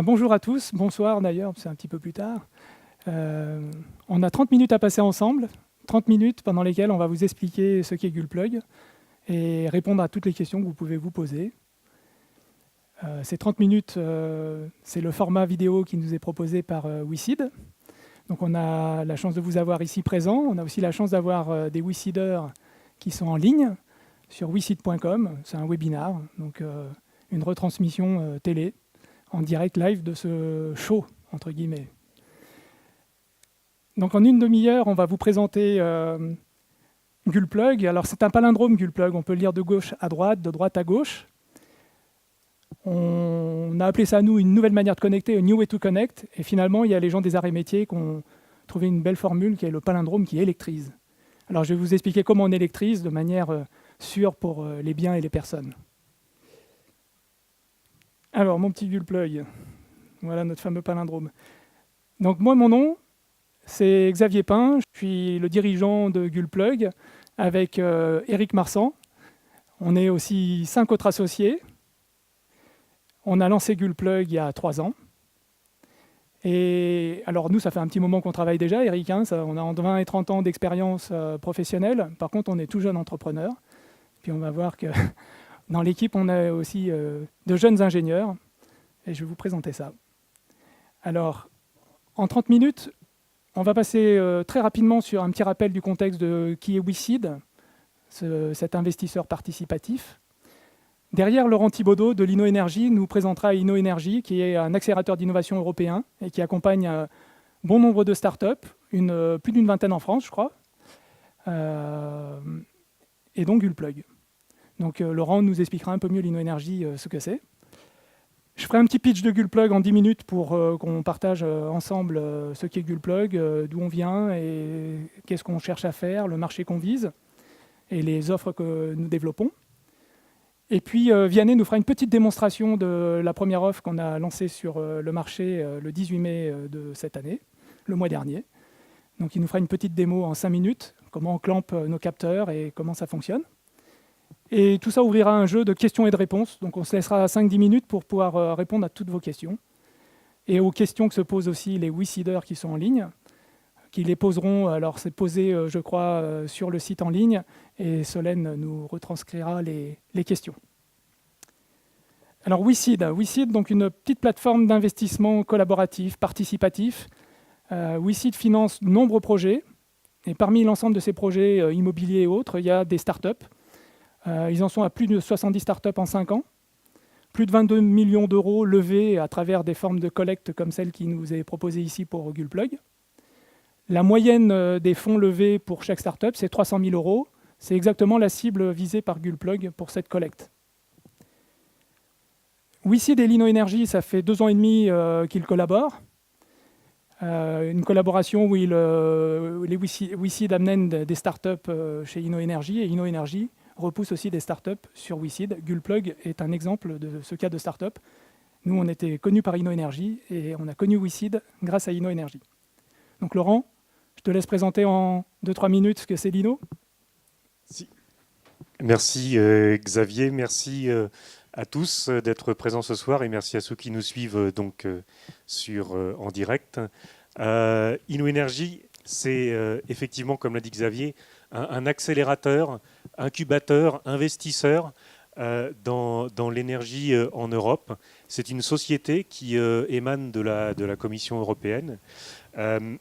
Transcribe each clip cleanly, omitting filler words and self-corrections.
Bonjour à tous, bonsoir d'ailleurs, c'est un petit peu plus tard. On a 30 minutes à passer ensemble, 30 minutes pendant lesquelles on va vous expliquer ce qu'est Gulplug et répondre à toutes les questions que vous pouvez vous poser. Ces 30 minutes, c'est le format vidéo qui nous est proposé par WeSeed. Donc on a la chance de vous avoir ici présent. On a aussi la chance d'avoir des WeSeeders qui sont en ligne sur weseed.com. C'est un webinar, donc une retransmission télé en direct live de ce show, entre guillemets. Donc en une demi-heure, on va vous présenter Gulplug. Alors c'est un palindrome Gulplug, on peut le lire de gauche à droite, de droite à gauche. On a appelé ça, nous, une nouvelle manière de connecter, a new way to connect. Et finalement, il y a les gens des arts et métiers qui ont trouvé une belle formule qui est le palindrome qui électrise. Alors je vais vous expliquer comment on électrise de manière sûre pour les biens et les personnes. Alors, mon petit Gulplug, voilà notre fameux palindrome. Donc moi, mon nom, c'est Xavier Pin, je suis le dirigeant de Gulplug avec Éric Marsan. On est aussi 5 autres associés. On a lancé Gulplug il y a 3 ans. Et alors nous, ça fait un petit moment qu'on travaille déjà, Éric, hein, on a entre 20 et 30 ans d'expérience professionnelle. Par contre, on est tout jeune entrepreneur. Puis on va voir que dans l'équipe, on a aussi de jeunes ingénieurs. Et je vais vous présenter ça. Alors, en 30 minutes, on va passer très rapidement sur un petit rappel du contexte de qui est WeSeed, cet investisseur participatif. Derrière, Laurent Thibaudot de l'InnoEnergy nous présentera InnoEnergy, qui est un accélérateur d'innovation européen et qui accompagne bon nombre de startups, plus d'une vingtaine en France, je crois, et donc Gulplug. Donc Laurent nous expliquera un peu mieux l'InnoEnergy, ce que c'est. Je ferai un petit pitch de Gulplug en 10 minutes pour qu'on partage ensemble ce qu'est Gulplug, d'où on vient et qu'est-ce qu'on cherche à faire, le marché qu'on vise et les offres que nous développons. Et puis Vianney nous fera une petite démonstration de la première offre qu'on a lancée sur le marché le 18 mai de cette année, le mois dernier. Donc il nous fera une petite démo en 5 minutes, comment on clampe nos capteurs et comment ça fonctionne. Et tout ça ouvrira un jeu de questions et de réponses. Donc on se laissera 5-10 minutes pour pouvoir répondre à toutes vos questions. Et aux questions que se posent aussi les WeSeeders qui sont en ligne, qui les poseront, alors c'est posé, je crois, sur le site en ligne, et Solène nous retranscrira les questions. Alors WeSeed, donc une petite plateforme d'investissement collaboratif, participatif. WeSeed finance de nombreux projets, et parmi l'ensemble de ces projets immobiliers et autres, il y a des startups. Ils en sont à plus de 70 startups en 5 ans. Plus de 22 millions d'euros levés à travers des formes de collecte comme celle qui nous est proposée ici pour Gulplug. La moyenne des fonds levés pour chaque startup, c'est 300 000 euros. C'est exactement la cible visée par Gulplug pour cette collecte. WeSeed et l'InnoEnergy, ça fait 2 ans et demi qu'ils collaborent. Une collaboration où les WeSeed amènent des startups chez InnoEnergy et InnoEnergy repousse aussi des startups sur WeSeed. Gulplug est un exemple de ce cas de startup. Nous, on était connus par InnoEnergy et on a connu WeSeed grâce à InnoEnergy. Donc Laurent, je te laisse présenter en 2-3 minutes ce que c'est l'Inno. Si. Merci Xavier, merci à tous d'être présents ce soir et merci à ceux qui nous suivent donc en direct. InnoEnergy, c'est effectivement, comme l'a dit Xavier, un accélérateur, incubateur, investisseur dans l'énergie en Europe. C'est une société qui émane de la Commission européenne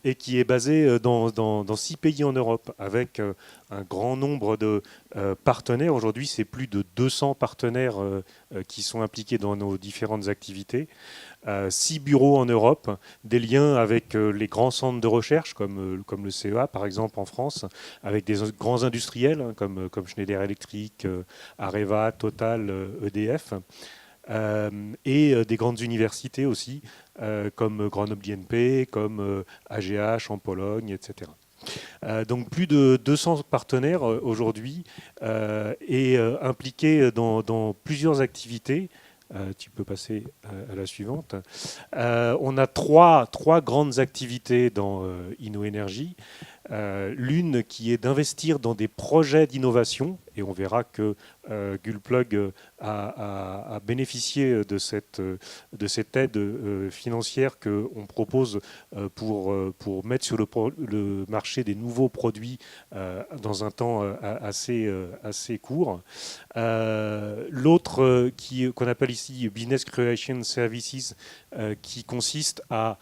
et qui est basée dans 6 pays en Europe avec un grand nombre de partenaires. Aujourd'hui, c'est plus de 200 partenaires qui sont impliqués dans nos différentes activités. 6 bureaux en Europe, des liens avec les grands centres de recherche comme le CEA par exemple en France, avec des grands industriels comme Schneider Electric, Areva, Total, EDF. Et des grandes universités aussi, comme Grenoble INP, comme AGH en Pologne, etc. Donc plus de 200 partenaires aujourd'hui et impliqués dans plusieurs activités. Tu peux passer à la suivante. On a trois grandes activités dans InnoEnergy. L'une qui est d'investir dans des projets d'innovation et on verra que Gulplug a bénéficié de cette aide financière qu'on propose pour mettre sur le marché des nouveaux produits dans un temps assez court. L'autre qu'on appelle ici Business Creation Services, qui consiste à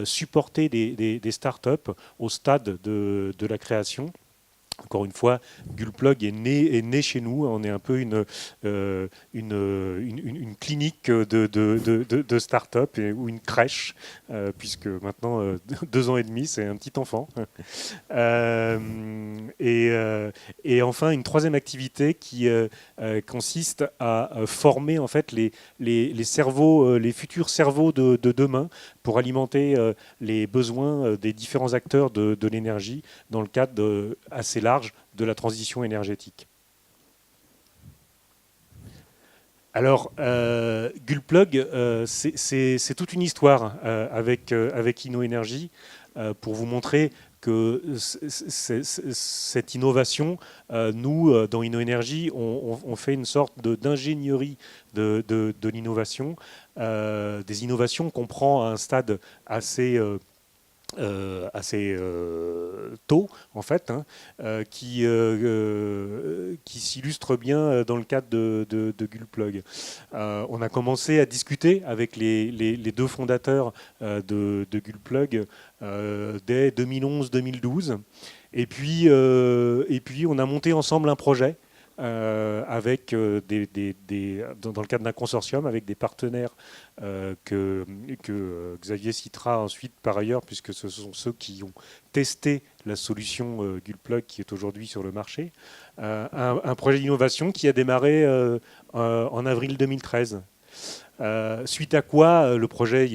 supporter des startups au stade de la création. Encore une fois, Gulplug est né chez nous. On est un peu une clinique de start-up ou une crèche, puisque maintenant, 2 ans et demi, c'est un petit enfant. Et enfin, une troisième activité qui consiste à former en fait les cerveaux, les futurs cerveaux de demain pour alimenter les besoins des différents acteurs de l'énergie dans le cadre assez large de la transition énergétique. Alors, Gulplug, c'est toute une histoire avec InnoEnergy pour vous montrer que cette innovation, nous, dans InnoEnergy, on fait une sorte d'ingénierie de l'innovation, des innovations qu'on prend à un stade assez tôt, en fait, qui s'illustre bien dans le cadre de Gulplug. On a commencé à discuter avec les 2 fondateurs de Gulplug dès 2011-2012. Et puis, on a monté ensemble un projet avec dans le cadre d'un consortium avec des partenaires que Xavier citera ensuite par ailleurs, puisque ce sont ceux qui ont testé la solution Gulplug qui est aujourd'hui sur le marché. Un projet d'innovation qui a démarré en avril 2013. Suite à quoi le projet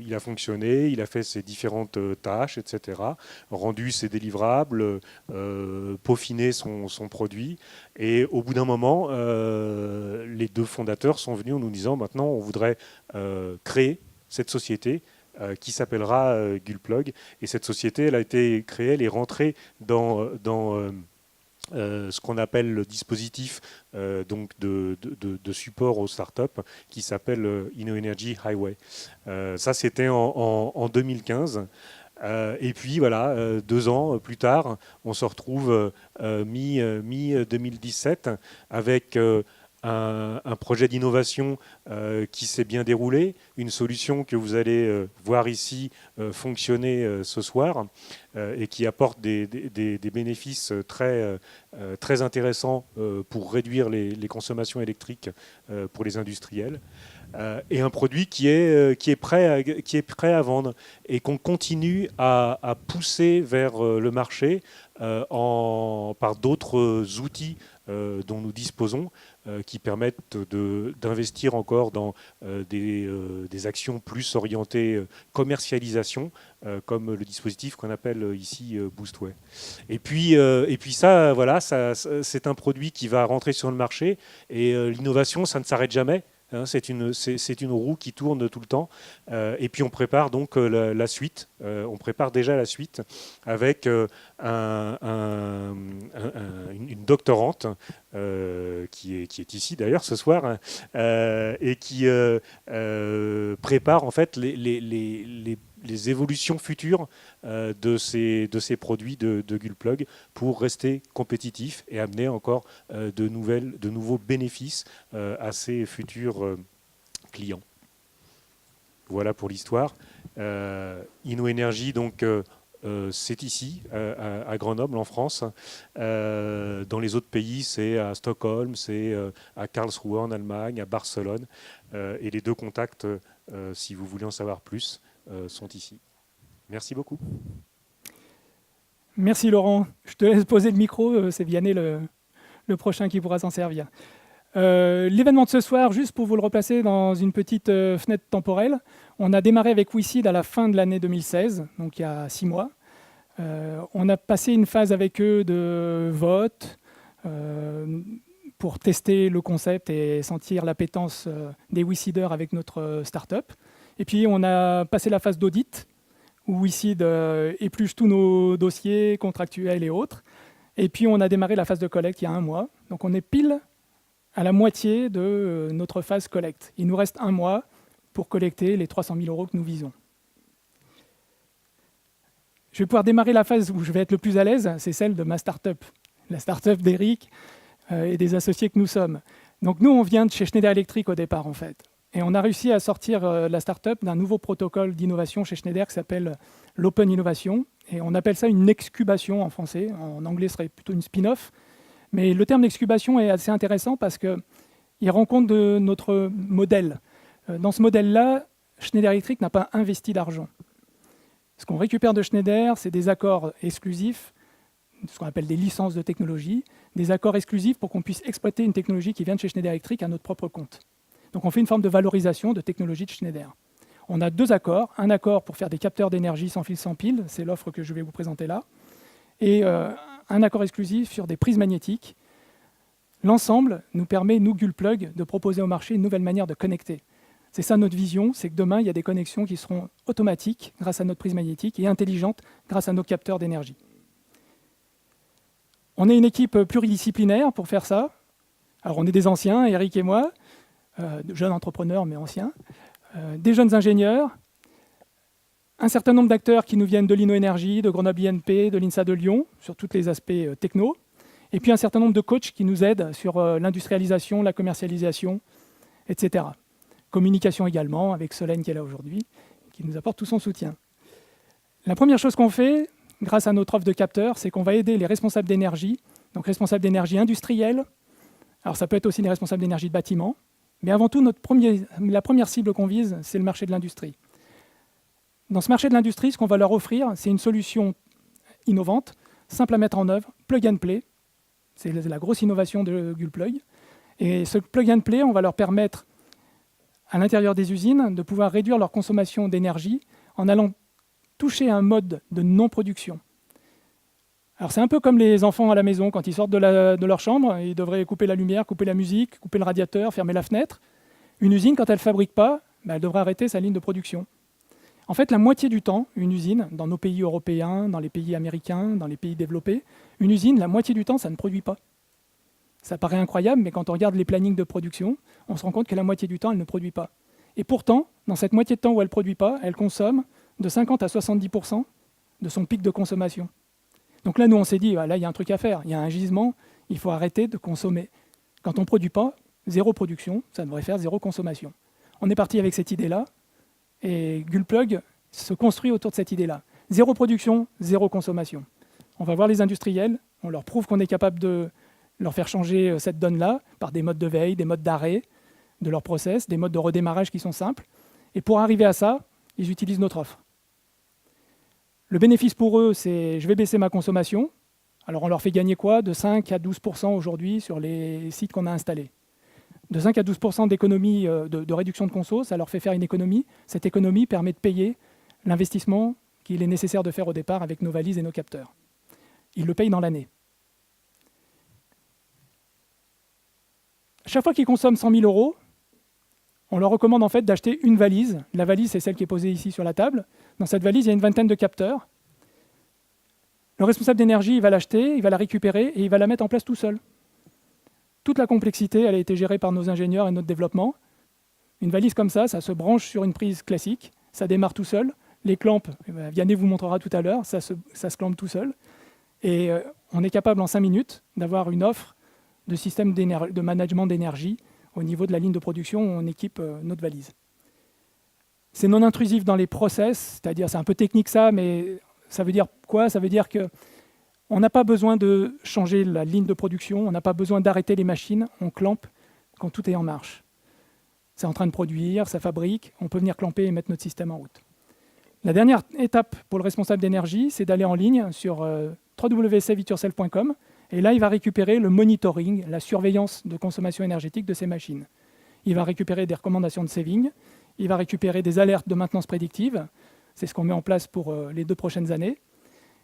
il a fonctionné, il a fait ses différentes tâches, etc., rendu ses délivrables, peaufiné son produit. Et au bout d'un moment, les 2 fondateurs sont venus en nous disant maintenant, on voudrait créer cette société qui s'appellera Gulplug. Et cette société, elle a été créée, elle est rentrée dans ce qu'on appelle le dispositif donc de support aux startups qui s'appelle InnoEnergy Highway. Ça, c'était en 2015. Et puis voilà, 2 ans plus tard, on se retrouve mi-2017 avec un projet d'innovation qui s'est bien déroulé, une solution que vous allez voir ici fonctionner ce soir et qui apporte des bénéfices très intéressants pour réduire les consommations électriques pour les industriels. Et un produit qui est prêt à vendre et qu'on continue à pousser vers le marché par d'autres outils dont nous disposons qui permettent d'investir encore dans des actions plus orientées commercialisation, comme le dispositif qu'on appelle ici Boostway. Et puis ça, voilà, c'est un produit qui va rentrer sur le marché et l'innovation, ça ne s'arrête jamais. C'est une roue qui tourne tout le temps. Et puis on prépare donc la suite. On prépare déjà la suite avec une doctorante qui est ici d'ailleurs ce soir et qui prépare en fait les évolutions futures de ces produits de Gulplug pour rester compétitif et amener encore de nouveaux bénéfices à ces futurs clients. Voilà pour l'histoire. InnoEnergy, donc, c'est ici, à Grenoble, en France. Dans les autres pays, c'est à Stockholm, c'est à Karlsruhe, en Allemagne, à Barcelone. Et les 2 contacts, si vous voulez en savoir plus, sont ici. Merci beaucoup. Merci Laurent. Je te laisse poser le micro, c'est Vianney le prochain qui pourra s'en servir. L'événement de ce soir, juste pour vous le replacer dans une petite fenêtre temporelle, on a démarré avec WeSeed à la fin de l'année 2016, donc il y a 6 mois. On a passé une phase avec eux de vote pour tester le concept et sentir l'appétence des WeSeeders avec notre start-up. Et puis on a passé la phase d'audit, où WeSeed épluche tous nos dossiers contractuels et autres. Et puis on a démarré la phase de collecte il y a 1 mois. Donc on est pile à la moitié de notre phase collecte. Il nous reste 1 mois pour collecter les 300 000 € que nous visons. Je vais pouvoir démarrer la phase où je vais être le plus à l'aise, c'est celle de ma start-up, la start-up d'Eric et des associés que nous sommes. Donc nous, on vient de chez Schneider Electric au départ, en fait. Et on a réussi à sortir la start-up d'un nouveau protocole d'innovation chez Schneider qui s'appelle l'Open Innovation. Et on appelle ça une excubation en français. En anglais, ce serait plutôt une spin-off. Mais le terme d'excubation est assez intéressant parce qu'il rend compte de notre modèle. Dans ce modèle-là, Schneider Electric n'a pas investi d'argent. Ce qu'on récupère de Schneider, c'est des accords exclusifs, ce qu'on appelle des licences de technologie, des accords exclusifs pour qu'on puisse exploiter une technologie qui vient de chez Schneider Electric à notre propre compte. Donc on fait une forme de valorisation de technologie de Schneider. On a 2 accords, un accord pour faire des capteurs d'énergie sans fil sans pile, c'est l'offre que je vais vous présenter là, et un accord exclusif sur des prises magnétiques. L'ensemble nous permet, nous, Gulplug, de proposer au marché une nouvelle manière de connecter. C'est ça notre vision, c'est que demain, il y a des connexions qui seront automatiques grâce à notre prise magnétique et intelligentes grâce à nos capteurs d'énergie. On est une équipe pluridisciplinaire pour faire ça. Alors on est des anciens, Eric et moi, jeunes entrepreneurs mais anciens, des jeunes ingénieurs, un certain nombre d'acteurs qui nous viennent de l'InnoEnergie, de Grenoble INP, de l'INSA de Lyon, sur tous les aspects techno, et puis un certain nombre de coachs qui nous aident sur l'industrialisation, la commercialisation, etc. Communication également, avec Solène qui est là aujourd'hui, qui nous apporte tout son soutien. La première chose qu'on fait, grâce à notre offre de capteurs, c'est qu'on va aider les responsables d'énergie, donc responsables d'énergie industrielle, alors ça peut être aussi les responsables d'énergie de bâtiment, mais avant tout, la première cible qu'on vise, c'est le marché de l'industrie. Dans ce marché de l'industrie, ce qu'on va leur offrir, c'est une solution innovante, simple à mettre en œuvre, plug and play. C'est la grosse innovation de Gulplug. Et ce plug and play, on va leur permettre, à l'intérieur des usines, de pouvoir réduire leur consommation d'énergie en allant toucher un mode de non-production. Alors c'est un peu comme les enfants à la maison, quand ils sortent de leur chambre, ils devraient couper la lumière, couper la musique, couper le radiateur, fermer la fenêtre. Une usine, quand elle ne fabrique pas, elle devrait arrêter sa ligne de production. En fait, la moitié du temps, une usine, dans nos pays européens, dans les pays américains, dans les pays développés, une usine, la moitié du temps, ça ne produit pas. Ça paraît incroyable, mais quand on regarde les plannings de production, on se rend compte que la moitié du temps, elle ne produit pas. Et pourtant, dans cette moitié de temps où elle ne produit pas, elle consomme de 50 à 70% de son pic de consommation. Donc là, nous, on s'est dit, là, il y a un truc à faire. Il y a un gisement, il faut arrêter de consommer. Quand on ne produit pas, 0 production, ça devrait faire 0 consommation. On est parti avec cette idée-là, et Gulplug se construit autour de cette idée-là. 0 production, 0 consommation. On va voir les industriels, on leur prouve qu'on est capable de leur faire changer cette donne-là par des modes de veille, des modes d'arrêt de leur process, des modes de redémarrage qui sont simples. Et pour arriver à ça, ils utilisent notre offre. Le bénéfice pour eux, c'est je vais baisser ma consommation. Alors on leur fait gagner quoi? De 5 à 12% aujourd'hui sur les sites qu'on a installés. De 5 à 12% d'économie, de réduction de conso, ça leur fait faire une économie. Cette économie permet de payer l'investissement qu'il est nécessaire de faire au départ avec nos valises et nos capteurs. Ils le payent dans l'année. Chaque fois qu'ils consomment 100 000 €, on leur recommande en fait d'acheter une valise. La valise, c'est celle qui est posée ici sur la table. Dans cette valise, il y a une vingtaine de capteurs. Le responsable d'énergie, il va l'acheter, il va la récupérer et il va la mettre en place tout seul. Toute la complexité, elle a été gérée par nos ingénieurs et notre développement. Une valise comme ça se branche sur une prise classique, ça démarre tout seul. Les clamps, Vianney vous montrera tout à l'heure, ça se clampe tout seul. Et on est capable en 5 minutes d'avoir une offre de système de management d'énergie au niveau de la ligne de production où on équipe notre valise. C'est non intrusif dans les process, c'est-à-dire c'est un peu technique ça, mais ça veut dire quoi? Ça veut dire qu'on n'a pas besoin de changer la ligne de production, on n'a pas besoin d'arrêter les machines, on clampe quand tout est en marche. C'est en train de produire, ça fabrique, on peut venir clamper et mettre notre système en route. La dernière étape pour le responsable d'énergie, c'est d'aller en ligne sur www.saveit-yourself.com et là, il va récupérer le monitoring, la surveillance de consommation énergétique de ces machines. Il va récupérer des recommandations de saving, il va récupérer des alertes de maintenance prédictive, c'est ce qu'on met en place pour les 2 prochaines années.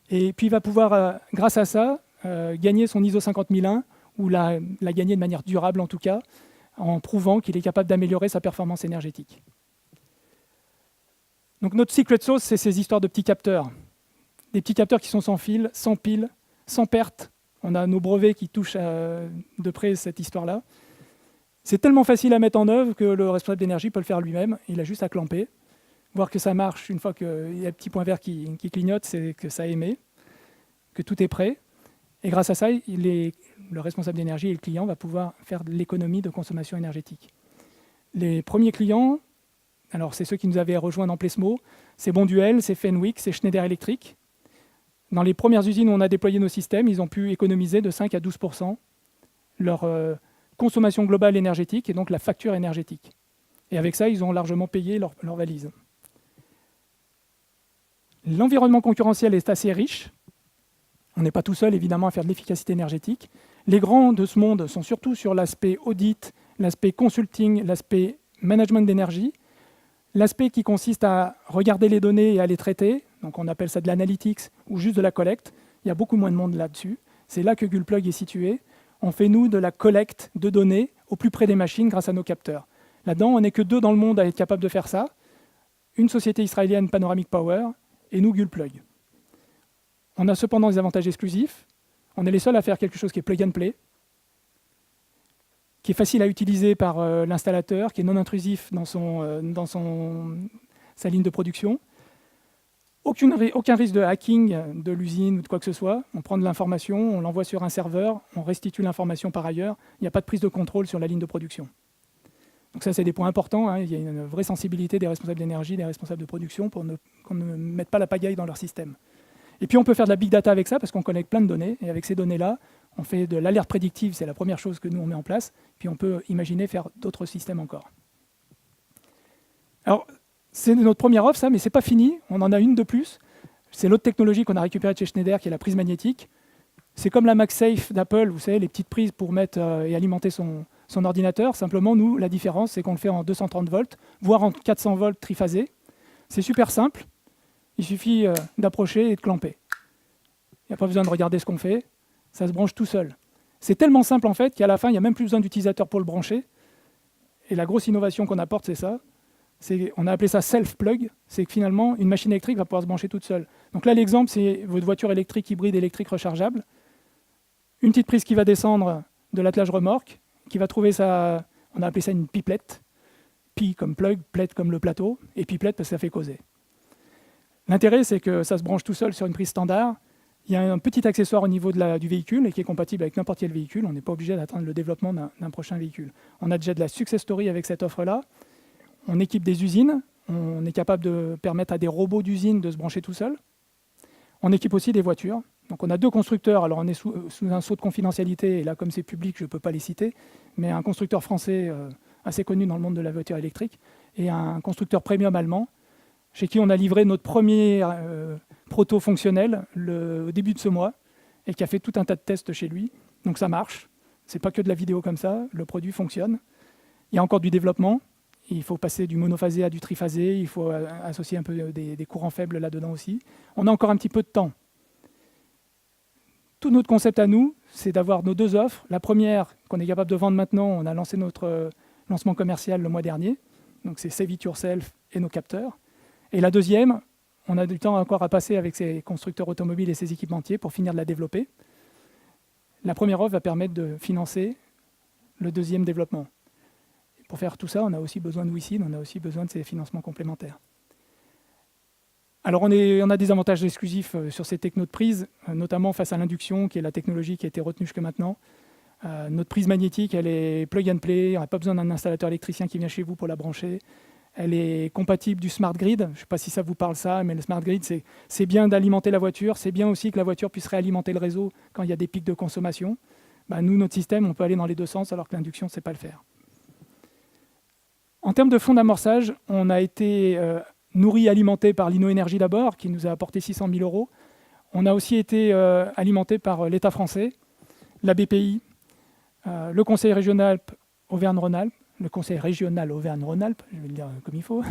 Et puis il va pouvoir, grâce à ça, gagner son ISO 50001, ou la gagner de manière durable en tout cas, en prouvant qu'il est capable d'améliorer sa performance énergétique. Donc notre secret sauce, c'est ces histoires de petits capteurs. Des petits capteurs qui sont sans fil, sans pile, sans perte. On a nos brevets qui touchent de près cette histoire-là. C'est tellement facile à mettre en œuvre que le responsable d'énergie peut le faire lui-même. Il a juste à clamper, voir que ça marche. Une fois qu'il y a un petit point vert qui clignote, c'est que ça émet, que tout est prêt. Et grâce à ça, le responsable d'énergie et le client va pouvoir faire de l'économie de consommation énergétique. Les premiers clients, alors c'est ceux qui nous avaient rejoints dans Plesmo, c'est Bonduel, c'est Fenwick, c'est Schneider Electric. Dans les premières usines où on a déployé nos systèmes, ils ont pu économiser de 5 à 12% leur consommation globale énergétique et donc la facture énergétique. Et avec ça, ils ont largement payé leur valise. L'environnement concurrentiel est assez riche. On n'est pas tout seul, évidemment, à faire de l'efficacité énergétique. Les grands de ce monde sont surtout sur l'aspect audit, l'aspect consulting, l'aspect management d'énergie, l'aspect qui consiste à regarder les données et à les traiter. Donc on appelle ça de l'analytics ou juste de la collecte. Il y a beaucoup moins de monde là-dessus. C'est là que Gulplug est situé. On fait, nous, de la collecte de données au plus près des machines grâce à nos capteurs. Là-dedans, on n'est que 2 dans le monde à être capable de faire ça. Une société israélienne, Panoramic Power, et nous, Gulplug. On a cependant des avantages exclusifs. On est les seuls à faire quelque chose qui est plug and play, qui est facile à utiliser par l'installateur, qui est non intrusif dans sa ligne de production. Aucun risque de hacking de l'usine ou de quoi que ce soit. On prend de l'information, on l'envoie sur un serveur, on restitue l'information par ailleurs. Il n'y a pas de prise de contrôle sur la ligne de production. Donc ça, c'est des points importants. Hein. Il y a une vraie sensibilité des responsables d'énergie, des responsables de production pour qu'on ne mette pas la pagaille dans leur système. Et puis on peut faire de la big data avec ça parce qu'on connecte plein de données. Et avec ces données-là, on fait de l'alerte prédictive, c'est la première chose que nous on met en place. Puis on peut imaginer faire d'autres systèmes encore. Alors, c'est notre première offre, ça, mais ce n'est pas fini. On en a une de plus. C'est l'autre technologie qu'on a récupérée de chez Schneider, qui est la prise magnétique. C'est comme la MagSafe d'Apple, vous savez, les petites prises pour mettre et alimenter son ordinateur. Simplement, nous, la différence, c'est qu'on le fait en 230 volts, voire en 400 volts triphasé. C'est super simple. Il suffit d'approcher et de clamper. Il n'y a pas besoin de regarder ce qu'on fait. Ça se branche tout seul. C'est tellement simple, en fait, qu'à la fin, il n'y a même plus besoin d'utilisateur pour le brancher. Et la grosse innovation qu'on apporte, c'est ça. On a appelé ça self-plug. C'est que finalement, une machine électrique va pouvoir se brancher toute seule. Donc là, l'exemple, c'est votre voiture électrique hybride électrique rechargeable. Une petite prise qui va descendre de l'attelage remorque, qui va trouver sa... On a appelé ça une pipelette. Pi comme plug, plate comme le plateau, et pipelette parce que ça fait causer. L'intérêt, c'est que ça se branche tout seul sur une prise standard. Il y a un petit accessoire au niveau du véhicule et qui est compatible avec n'importe quel véhicule. On n'est pas obligé d'attendre le développement d'un prochain véhicule. On a déjà de la success story avec cette offre-là. On équipe des usines. On est capable de permettre à des robots d'usine de se brancher tout seul. On équipe aussi des voitures. Donc on a 2 constructeurs. Alors on est sous un sceau de confidentialité. Et là, comme c'est public, je ne peux pas les citer. Mais un constructeur français assez connu dans le monde de la voiture électrique et un constructeur premium allemand chez qui on a livré notre premier proto fonctionnel au début de ce mois et qui a fait tout un tas de tests chez lui. Donc ça marche. Ce n'est pas que de la vidéo comme ça. Le produit fonctionne. Il y a encore du développement. Il faut passer du monophasé à du triphasé. Il faut associer un peu des courants faibles là-dedans aussi. On a encore un petit peu de temps. Tout notre concept à nous, c'est d'avoir nos 2 offres. La première, qu'on est capable de vendre maintenant, on a lancé notre lancement commercial le mois dernier. Donc c'est Save It Yourself et nos capteurs. Et la deuxième, on a du temps encore à passer avec ces constructeurs automobiles et ces équipementiers pour finir de la développer. La première offre va permettre de financer le deuxième développement. Et pour faire tout ça, on a aussi besoin de WICID, on a aussi besoin de ces financements complémentaires. Alors on a des avantages exclusifs sur ces technos de prise, notamment face à l'induction, qui est la technologie qui a été retenue jusque maintenant. Notre prise magnétique, elle est plug and play, on n'a pas besoin d'un installateur électricien qui vient chez vous pour la brancher. Elle est compatible du smart grid. Je ne sais pas si ça vous parle ça, mais le smart grid, c'est bien d'alimenter la voiture. C'est bien aussi que la voiture puisse réalimenter le réseau quand il y a des pics de consommation. Nous, notre système, on peut aller dans les 2 sens, alors que l'induction, ne sait pas le faire. En termes de fonds d'amorçage, on a été nourri, alimenté par l'Innoénergie d'abord, qui nous a apporté 600 000 €. On a aussi été alimenté par l'État français, la BPI, le Conseil régional Auvergne-Rhône-Alpes, le Conseil régional Auvergne-Rhône-Alpes, je vais le dire comme il faut,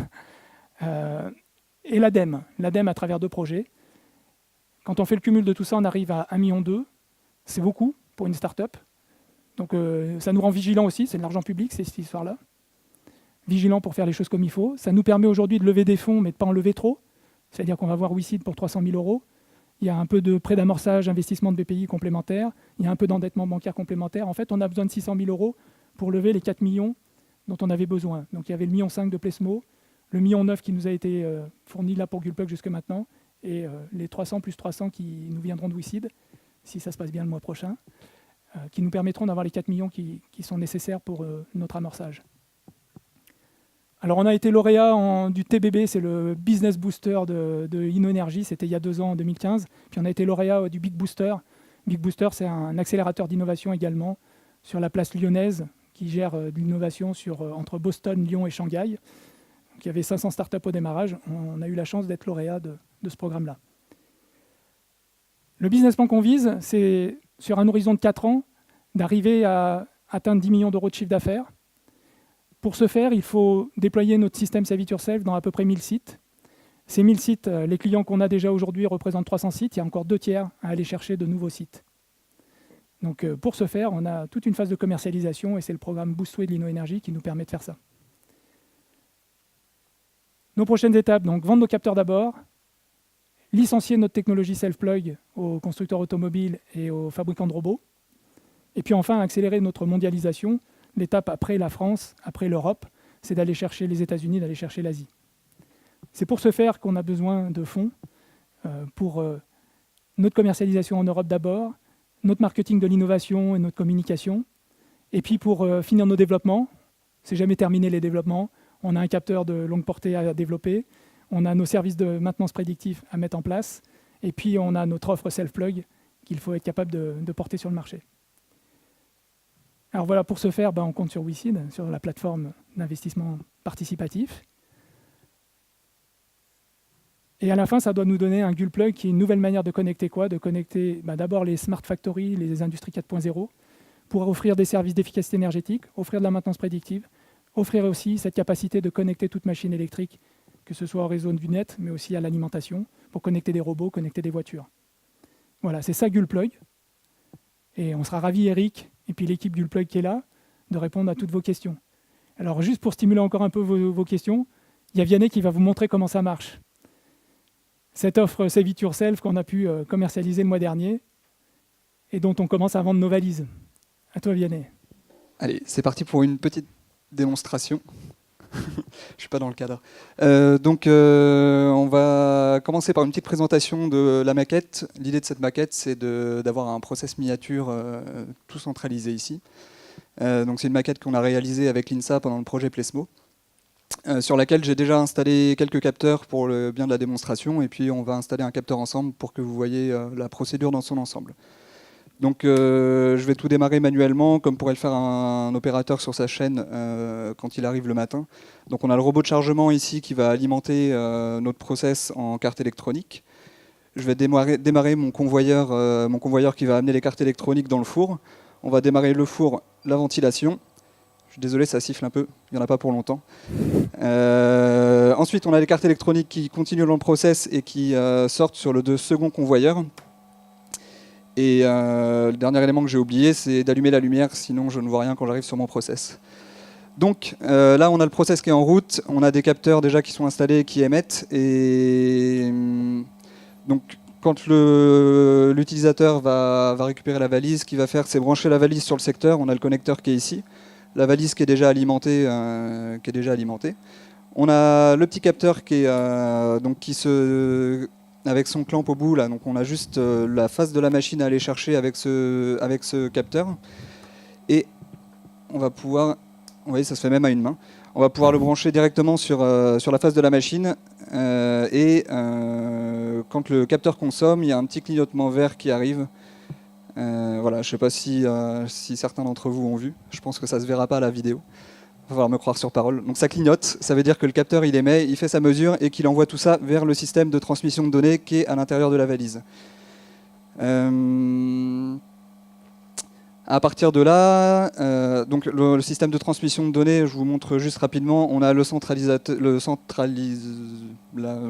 et l'ADEME. L'ADEME à travers 2 projets. Quand on fait le cumul de tout ça, on arrive à 1,2 million. C'est beaucoup pour une start-up. Donc ça nous rend vigilants aussi, c'est de l'argent public, c'est cette histoire-là. Vigilants pour faire les choses comme il faut. Ça nous permet aujourd'hui de lever des fonds, mais de ne pas en lever trop. C'est-à-dire qu'on va voir WICID pour 300 000 €. il y a un peu de prêt d'amorçage, investissement de BPI complémentaire, il y a un peu d'endettement bancaire complémentaire. En fait, on a besoin de 600 000 € pour lever les 4 millions dont on avait besoin. Donc il y avait le 1,5 million de Plesmo, le 1,9 million qui nous a été fourni là pour Gulplug jusque maintenant, et les 300 plus 300 qui nous viendront de WeSeed, si ça se passe bien le mois prochain, qui nous permettront d'avoir les 4 millions qui sont nécessaires pour notre amorçage. Alors on a été lauréat du TBB, c'est le Business Booster de InnoEnergy, c'était il y a 2 ans, en 2015. Puis on a été lauréat du Big Booster. Big Booster, c'est un accélérateur d'innovation également sur la place lyonnaise qui gère de l'innovation entre Boston, Lyon et Shanghai. Donc, il y avait 500 startups au démarrage. On a eu la chance d'être lauréat de ce programme-là. Le business plan qu'on vise, c'est sur un horizon de 4 ans d'arriver à atteindre 10 millions d'euros de chiffre d'affaires. Pour ce faire, il faut déployer notre système Save It Yourself dans à peu près 1000 sites. Ces 1000 sites, les clients qu'on a déjà aujourd'hui représentent 300 sites. Il y a encore 2 tiers à aller chercher de nouveaux sites. Donc, pour ce faire, on a toute une phase de commercialisation et c'est le programme Boostway de l'InnoEnergy qui nous permet de faire ça. Nos prochaines étapes, donc vendre nos capteurs d'abord, licencier notre technologie self-plug aux constructeurs automobiles et aux fabricants de robots, et puis enfin accélérer notre mondialisation. L'étape après la France, après l'Europe, c'est d'aller chercher les États-Unis, d'aller chercher l'Asie. C'est pour ce faire qu'on a besoin de fonds pour notre commercialisation en Europe d'abord, notre marketing de l'innovation et notre communication, et puis pour finir nos développements. C'est jamais terminé les développements. On a un capteur de longue portée à développer, on a nos services de maintenance prédictif à mettre en place, et puis on a notre offre self-plug qu'il faut être capable de porter sur le marché. Alors voilà, pour ce faire, on compte sur WeSeed, sur la plateforme d'investissement participatif. Et à la fin, ça doit nous donner un Gulplug qui est une nouvelle manière de connecter quoi? De connecter d'abord les smart factories, les industries 4.0, pour offrir des services d'efficacité énergétique, offrir de la maintenance prédictive, offrir aussi cette capacité de connecter toute machine électrique, que ce soit au réseau du net, mais aussi à l'alimentation, pour connecter des robots, connecter des voitures. Voilà, c'est ça Gulplug. Et on sera ravis, Eric, et puis l'équipe Gulplug qui est là, de répondre à toutes vos questions. Alors juste pour stimuler encore un peu vos questions, il y a Vianney qui va vous montrer comment ça marche. Cette offre Save It Yourself qu'on a pu commercialiser le mois dernier et dont on commence à vendre nos valises. À toi Vianney. Allez, c'est parti pour une petite démonstration. Je ne suis pas dans le cadre. On va commencer par une petite présentation de la maquette. L'idée de cette maquette, c'est d'avoir un process miniature tout centralisé ici. C'est une maquette qu'on a réalisée avec l'INSA pendant le projet Plesmo, sur laquelle j'ai déjà installé quelques capteurs pour le bien de la démonstration, et puis on va installer un capteur ensemble pour que vous voyez la procédure dans son ensemble. Donc je vais tout démarrer manuellement, comme pourrait le faire un opérateur sur sa chaîne quand il arrive le matin. Donc on a le robot de chargement ici qui va alimenter notre process en carte électronique. Je vais démarrer mon convoyeur qui va amener les cartes électroniques dans le four. On va démarrer le four, la ventilation. Je suis désolé, ça siffle un peu, il n'y en a pas pour longtemps. Ensuite, on a les cartes électroniques qui continuent dans le process et qui sortent sur le second convoyeur. Et le dernier élément que j'ai oublié, c'est d'allumer la lumière, sinon je ne vois rien quand j'arrive sur mon process. Donc là, on a le process qui est en route, on a des capteurs déjà qui sont installés, qui émettent. Et donc, quand l'utilisateur va récupérer la valise, ce qu'il va faire, c'est brancher la valise sur le secteur. On a le connecteur qui est ici, la valise qui est déjà alimentée. On a le petit capteur qui est avec son clamp au bout là, donc on a juste la face de la machine à aller chercher avec ce capteur, et on va pouvoir, vous voyez, ça se fait même à une main, on va pouvoir le brancher directement sur la face de la machine, quand le capteur consomme, il y a un petit clignotement vert qui arrive. Voilà, je ne sais pas si certains d'entre vous ont vu, je pense que ça ne se verra pas à la vidéo. Il va falloir me croire sur parole. Donc ça clignote, ça veut dire que le capteur il émet, il fait sa mesure et qu'il envoie tout ça vers le système de transmission de données qui est à l'intérieur de la valise. À partir de là, donc le système de transmission de données, je vous montre juste rapidement, on a la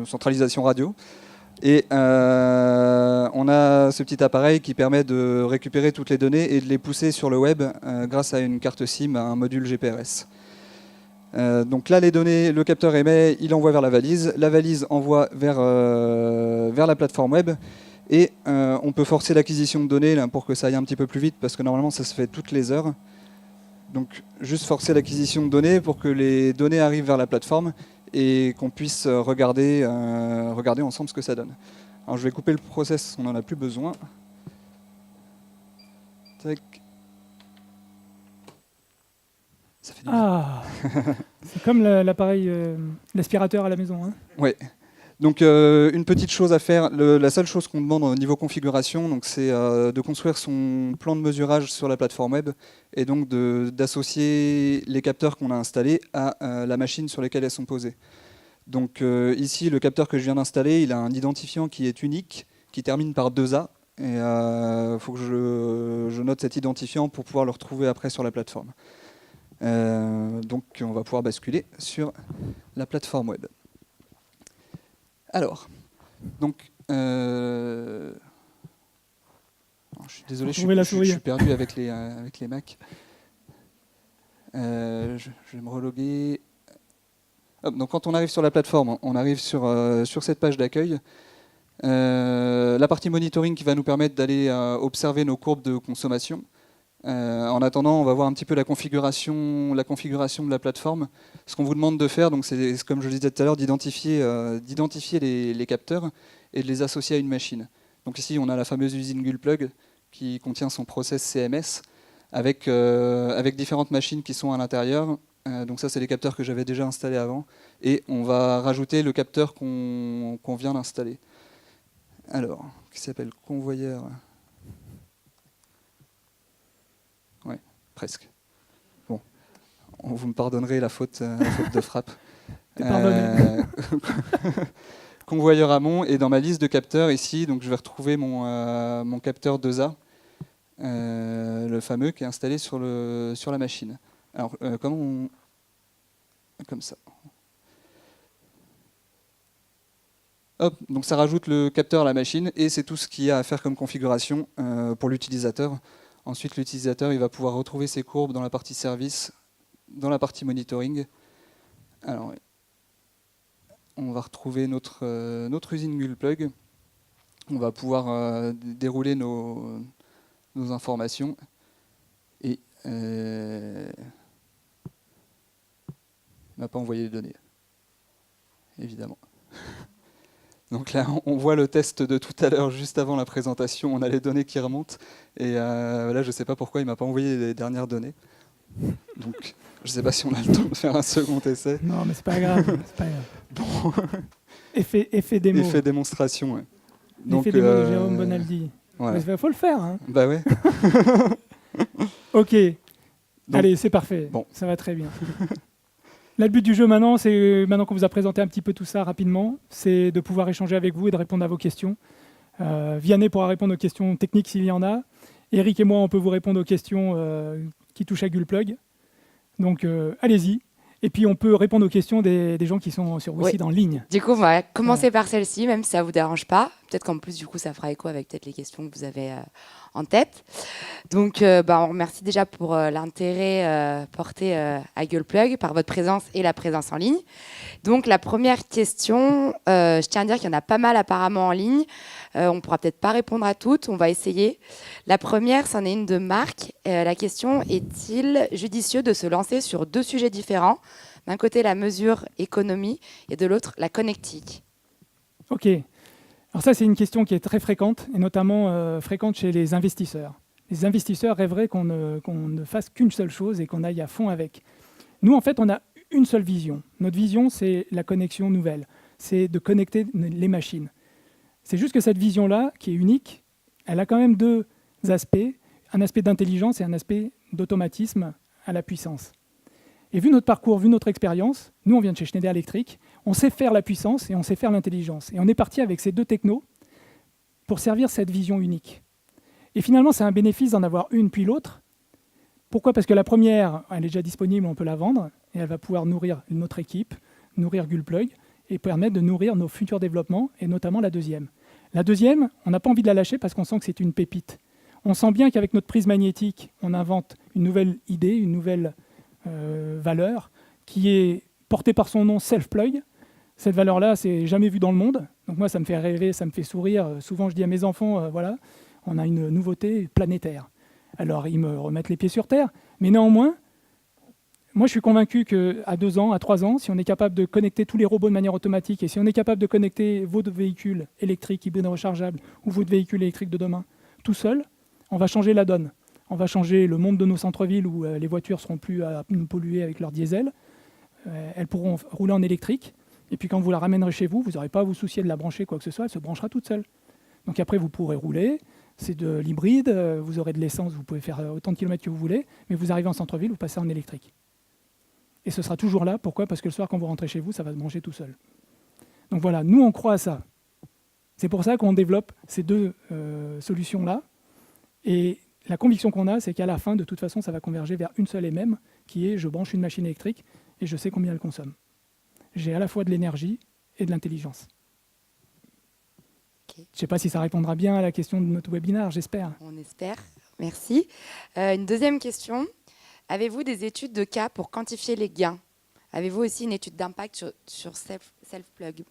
centralisation radio. Et on a ce petit appareil qui permet de récupérer toutes les données et de les pousser sur le web grâce à une carte SIM, un module GPRS. Donc là, les données, le capteur émet, il envoie vers la valise envoie vers la plateforme web, Et on peut forcer l'acquisition de données là, pour que ça aille un petit peu plus vite, parce que normalement ça se fait toutes les heures. Donc juste forcer l'acquisition de données pour que les données arrivent vers la plateforme et qu'on puisse regarder ensemble ce que ça donne. Alors je vais couper le process, on n'en a plus besoin. Tac. Ça fait du bien. Ah, c'est comme l'appareil, l'aspirateur à la maison. Hein. Ouais. Donc une petite chose à faire, la seule chose qu'on demande au niveau configuration, donc, c'est de construire son plan de mesurage sur la plateforme web et donc d'associer les capteurs qu'on a installés à la machine sur laquelle elles sont posées. Donc ici, le capteur que je viens d'installer, il a un identifiant qui est unique, qui termine par 2A. Et il faut que je note cet identifiant pour pouvoir le retrouver après sur la plateforme. Donc on va pouvoir basculer sur la plateforme web. Alors, donc, je suis désolé, je suis perdu avec les Mac. Je vais me reloguer. Hop, donc quand on arrive sur la plateforme, on arrive sur cette page d'accueil. La partie monitoring qui va nous permettre d'aller observer nos courbes de consommation. En attendant, on va voir un petit peu la configuration de la plateforme. Ce qu'on vous demande de faire, c'est comme je le disais tout à l'heure, d'identifier les capteurs et de les associer à une machine. Donc ici, on a la fameuse usine Gulplug qui contient son process CMS avec différentes machines qui sont à l'intérieur. Donc ça, c'est les capteurs que j'avais déjà installés avant. Et on va rajouter le capteur qu'on vient d'installer. Alors, qui s'appelle convoyeur. Ouais, presque. Bon, vous me pardonnerez la faute de frappe. Convoyeur amont, et dans ma liste de capteurs ici, donc je vais retrouver mon capteur 2A, le fameux qui est installé sur la machine. Alors, comme ça. Hop, donc ça rajoute le capteur à la machine et c'est tout ce qu'il y a à faire comme configuration pour l'utilisateur. Ensuite, l'utilisateur il va pouvoir retrouver ses courbes dans la partie service, dans la partie monitoring. Alors, on va retrouver notre usine Gulplug. On va pouvoir dérouler nos informations et il m'a pas envoyé les données, évidemment. Donc là, on voit le test de tout à l'heure, juste avant la présentation, on a les données qui remontent. Et là, je ne sais pas pourquoi il ne m'a pas envoyé les dernières données. Donc, je ne sais pas si on a le temps de faire un second essai. Non, mais c'est pas grave. C'est pas grave. Bon. Effet démo. Effet démonstration, ouais. Effet démo de Jérôme Bonaldi. Voilà. Il faut le faire. Hein. Bah ouais. Ok. Donc, allez, c'est parfait. Bon. Ça va très bien. Là, le but du jeu maintenant, c'est maintenant qu'on vous a présenté un petit peu tout ça rapidement, c'est de pouvoir échanger avec vous et de répondre à vos questions. Vianney pourra répondre aux questions techniques s'il y en a. Eric et moi, on peut vous répondre aux questions qui touchent à Gulplug. Donc, allez-y. Et puis, on peut répondre aux questions des gens qui sont sur WeSeed en ligne. Du coup, on va commencer par celle-ci, même si ça ne vous dérange pas. Peut-être qu'en plus, du coup, ça fera écho avec peut-être les questions que vous avez en tête. Donc, on remercie déjà pour l'intérêt porté à Gulplug par votre présence et la présence en ligne. Donc, la première question, je tiens à dire qu'il y en a pas mal apparemment en ligne. On ne pourra peut-être pas répondre à toutes, on va essayer. La première, c'en est une de Marc. La question, est-il judicieux de se lancer sur deux sujets différents ? D'un côté, la mesure économie et de l'autre, la connectique. Ok. Alors ça, c'est une question qui est très fréquente, et notamment fréquente chez les investisseurs. Les investisseurs rêveraient qu'on ne fasse qu'une seule chose et qu'on aille à fond avec. Nous, en fait, on a une seule vision. Notre vision, c'est la connexion nouvelle. C'est de connecter les machines. C'est juste que cette vision-là, qui est unique, elle a quand même deux aspects. Un aspect d'intelligence et un aspect d'automatisme à la puissance. Et vu notre parcours, vu notre expérience, nous, on vient de chez Schneider Electric, on sait faire la puissance et on sait faire l'intelligence. Et on est parti avec ces deux technos pour servir cette vision unique. Et finalement, c'est un bénéfice d'en avoir une puis l'autre. Pourquoi ? Parce que la première, elle est déjà disponible, on peut la vendre, et elle va pouvoir nourrir notre équipe, nourrir Gulplug, et permettre de nourrir nos futurs développements, et notamment la deuxième. La deuxième, on n'a pas envie de la lâcher parce qu'on sent que c'est une pépite. On sent bien qu'avec notre prise magnétique, on invente une nouvelle idée, une nouvelle valeur, qui est portée par son nom Self-Plug. Cette valeur-là, c'est jamais vu dans le monde. Donc moi, ça me fait rêver, ça me fait sourire. Souvent, je dis à mes enfants, voilà, on a une nouveauté planétaire. Alors, ils me remettent les pieds sur terre. Mais néanmoins, moi, je suis convaincu qu'à 2 ans, à 3 ans, si on est capable de connecter tous les robots de manière automatique et si on est capable de connecter votre véhicule électrique, hybride rechargeable ou votre véhicule électrique de demain tout seul, on va changer la donne. On va changer le monde de nos centres-villes où les voitures ne seront plus à nous polluer avec leur diesel. Elles pourront rouler en électrique. Et puis quand vous la ramènerez chez vous, vous n'aurez pas à vous soucier de la brancher, quoi que ce soit, elle se branchera toute seule. Donc après, vous pourrez rouler, c'est de l'hybride, vous aurez de l'essence, vous pouvez faire autant de kilomètres que vous voulez, mais vous arrivez en centre-ville, vous passez en électrique. Et ce sera toujours là, pourquoi ? Parce que le soir, quand vous rentrez chez vous, ça va se brancher tout seul. Donc voilà, nous, on croit à ça. C'est pour ça qu'on développe ces 2 solutions-là. Et la conviction qu'on a, c'est qu'à la fin, de toute façon, ça va converger vers une seule et même, qui est je branche une machine électrique et je sais combien elle consomme. J'ai à la fois de l'énergie et de l'intelligence. Okay. Je ne sais pas si ça répondra bien à la question de notre webinaire, j'espère. On espère. Merci. Une deuxième question. Avez-vous des études de cas pour quantifier les gains ? Avez-vous aussi une étude d'impact sur Self-Plug ?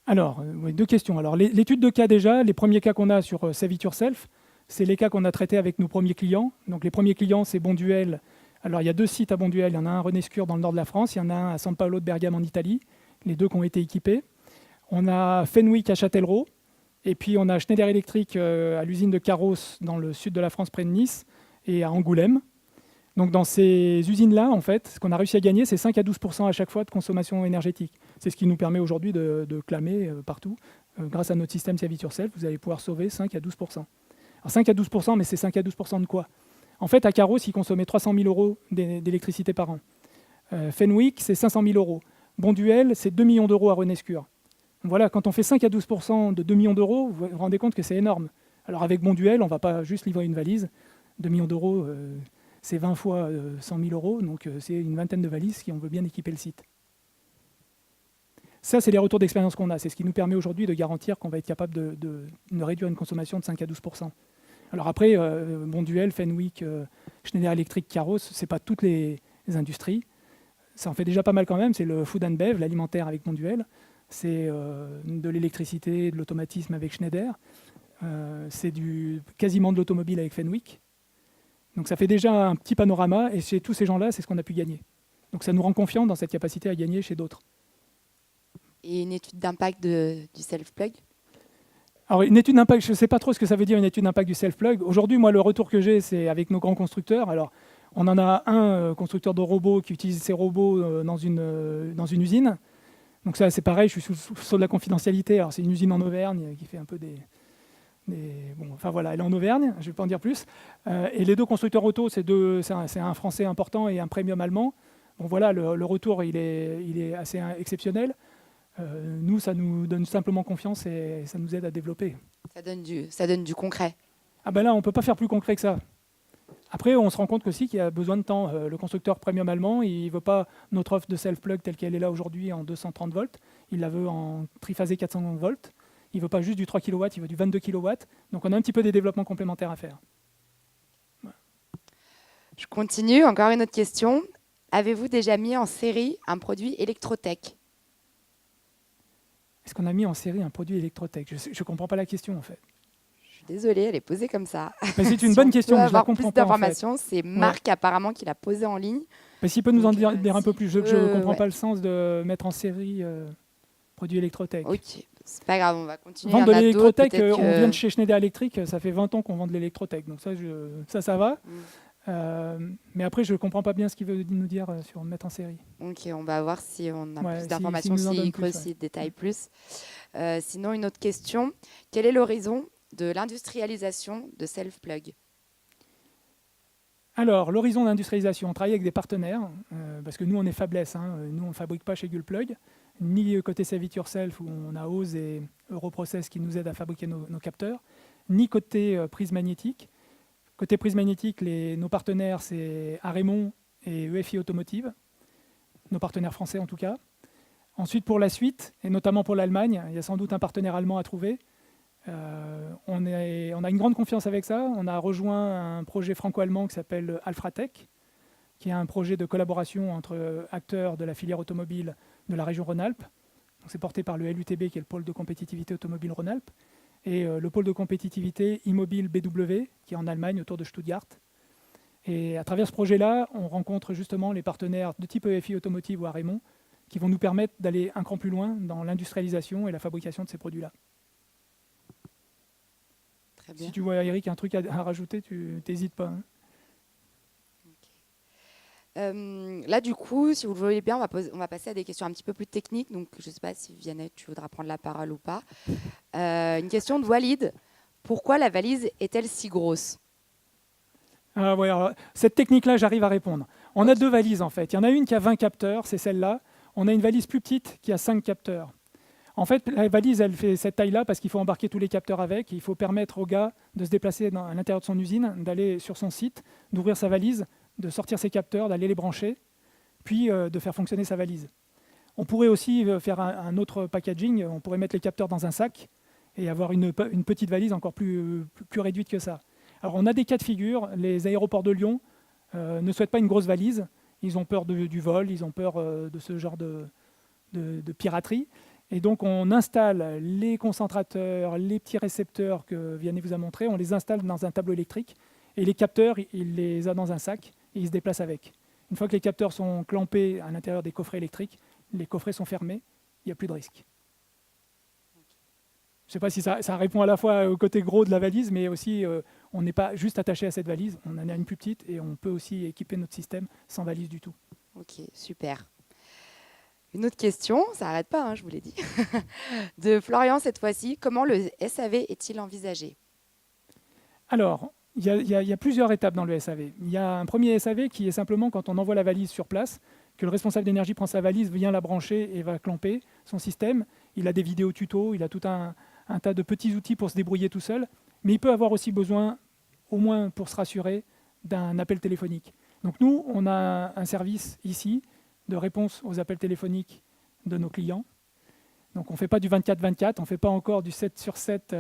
Alors, 2 questions. Alors, l'étude de cas déjà, les premiers cas qu'on a sur Save It Yourself, c'est les cas qu'on a traités avec nos premiers clients. Donc les premiers clients, c'est Bonduelle. Alors il y a 2 sites à Bonduelle. Il y en a un à Renescure dans le nord de la France, il y en a un à San Paolo de Bergame en Italie, les 2 qui ont été équipés. On a Fenwick à Châtellerault, et puis on a Schneider Electric à l'usine de Carros dans le sud de la France près de Nice, et à Angoulême. Donc dans ces usines-là, en fait, ce qu'on a réussi à gagner, c'est 5 à 12% à chaque fois de consommation énergétique. C'est ce qui nous permet aujourd'hui de clamer partout. Grâce à notre système Save It Yourself, vous allez pouvoir sauver 5 à 12%. Alors 5 à 12%, mais c'est 5 à 12% de quoi ? En fait, à Carros, ils consommaient 300 000 euros d'électricité par an. Fenwick, c'est 500 000 euros. Bonduelle, c'est 2 millions d'euros à Renescure. Voilà, quand on fait 5 à 12% de 2 millions d'euros, vous vous rendez compte que c'est énorme. Alors avec Bonduelle, on ne va pas juste livrer une valise. 2 millions d'euros, c'est 20 fois 100 000 euros, donc c'est une vingtaine de valises si on veut bien équiper le site. Ça, c'est les retours d'expérience qu'on a. C'est ce qui nous permet aujourd'hui de garantir qu'on va être capable de réduire une consommation de 5 à 12%. Alors après, Bonduelle, Fenwick, Schneider Electric, Carros, ce n'est pas toutes les industries. Ça en fait déjà pas mal quand même. C'est le food and bev, l'alimentaire avec Bonduelle. C'est de l'électricité, de l'automatisme avec Schneider. C'est quasiment de l'automobile avec Fenwick. Donc ça fait déjà un petit panorama. Et chez tous ces gens-là, c'est ce qu'on a pu gagner. Donc ça nous rend confiants dans cette capacité à gagner chez d'autres. Et une étude d'impact du Self-Plug ? Alors, une étude d'impact, je ne sais pas trop ce que ça veut dire, une étude d'impact du self-plug. Aujourd'hui, moi, le retour que j'ai, c'est avec nos grands constructeurs. Alors, on en a un constructeur de robots qui utilise ses robots dans une usine. Donc ça, c'est pareil, je suis sous de la confidentialité. Alors, c'est une usine en Auvergne qui fait un peu bon, enfin voilà, elle est en Auvergne, je ne vais pas en dire plus. Et les 2 constructeurs auto, c'est un Français important et un premium allemand. Bon, voilà, le retour, il est assez exceptionnel. Nous, ça nous donne simplement confiance et ça nous aide à développer. Ça donne du concret. Ah ben là, on ne peut pas faire plus concret que ça. Après, on se rend compte aussi qu'il y a besoin de temps. Le constructeur premium allemand, il ne veut pas notre offre de self-plug telle qu'elle est là aujourd'hui en 230 volts. Il la veut en triphasé 400 volts. Il ne veut pas juste du 3 kW, il veut du 22 kW. Donc on a un petit peu des développements complémentaires à faire. Voilà. Je continue. Encore une autre question. Avez-vous déjà mis en série un produit électrotech ? Est-ce qu'on a mis en série un produit électrotech ? Je ne comprends pas la question en fait. Je suis désolée, elle est posée comme ça. Mais c'est une bonne question, mais je la comprends plus pas. d'informations, En fait. c'est Marc apparemment qui l'a posée en ligne. Mais s'il peut nous en dire un peu si plus, je ne comprends pas le sens de mettre en série produit électrotech. Ok, c'est pas grave, on va continuer. Vendre de l'électrotech, on que... vient de chez Schneider Electric, ça fait 20 ans qu'on vend de l'électrotech, donc ça va. Mais après, je ne comprends pas bien ce qu'il veut nous dire sur mettre en série. Ok, on va voir si on a plus si d'informations, s'il creuse, s'il détaille plus. Sinon, une autre question. Quel est l'horizon de l'industrialisation de Self-Plug ? Alors, l'horizon d'industrialisation, on travaille avec des partenaires, parce que nous, on est fabless. Nous, on ne fabrique pas chez Gullplug, ni côté Save It Yourself, où on a OSE et Europrocess qui nous aident à fabriquer nos capteurs, ni côté prise magnétique. Côté prise magnétique, nos partenaires, c'est Arémon et EFI Automotive, nos partenaires français en tout cas. Ensuite, pour la suite, et notamment pour l'Allemagne, il y a sans doute un partenaire allemand à trouver. On a une grande confiance avec ça. On a rejoint un projet franco-allemand qui s'appelle Alfratech, qui est un projet de collaboration entre acteurs de la filière automobile de la région Rhône-Alpes. C'est porté par le LUTB, qui est le pôle de compétitivité automobile Rhône-Alpes, et le pôle de compétitivité Immobile BW, qui est en Allemagne, autour de Stuttgart. Et à travers ce projet-là, on rencontre justement les partenaires de type EFI Automotive ou Arémon, qui vont nous permettre d'aller un cran plus loin dans l'industrialisation et la fabrication de ces produits-là. Très bien. Si tu vois, Eric, un truc à rajouter, tu n'hésites pas. Hein. Là, du coup, si vous le voulez bien, on va passer à des questions un petit peu plus techniques. Donc, je ne sais pas si Vianney, tu voudras prendre la parole ou pas. Une question de Walid. Pourquoi la valise est-elle si grosse? Ouais, alors, cette technique-là, j'arrive à répondre. On a deux valises, en fait. Il y en a une qui a 20 capteurs, c'est celle-là. On a une valise plus petite qui a 5 capteurs. En fait, la valise, elle fait cette taille-là parce qu'il faut embarquer tous les capteurs avec. Il faut permettre au gars de se déplacer à l'intérieur de son usine, d'aller sur son site, d'ouvrir sa valise, de sortir ses capteurs, d'aller les brancher, puis de faire fonctionner sa valise. On pourrait aussi faire un autre packaging. On pourrait mettre les capteurs dans un sac et avoir une petite valise encore plus réduite que ça. Alors, on a des cas de figure. Les aéroports de Lyon ne souhaitent pas une grosse valise. Ils ont peur du vol, ils ont peur de ce genre de piraterie. Et donc, on installe les concentrateurs, les petits récepteurs que Vianney vous a montré, on les installe dans un tableau électrique. Et les capteurs, il les a dans un sac et il se déplace avec. Une fois que les capteurs sont clampés à l'intérieur des coffrets électriques, les coffrets sont fermés, il n'y a plus de risque. Je ne sais pas si ça répond à la fois au côté gros de la valise, mais aussi on n'est pas juste attaché à cette valise, on en a une plus petite et on peut aussi équiper notre système sans valise du tout. Ok, super. Une autre question, ça n'arrête pas, hein, je vous l'ai dit, de Florian cette fois-ci. Comment le SAV est-il envisagé? Alors, il y a plusieurs étapes dans le SAV. Il y a un premier SAV qui est simplement quand on envoie la valise sur place, que le responsable d'énergie prend sa valise, vient la brancher et va clamper son système. Il a des vidéos tutos, il a tout un tas de petits outils pour se débrouiller tout seul, mais il peut avoir aussi besoin, au moins pour se rassurer, d'un appel téléphonique. Donc nous, on a un service ici de réponse aux appels téléphoniques de nos clients. Donc on ne fait pas du 24-24, on ne fait pas encore du 7 sur 7,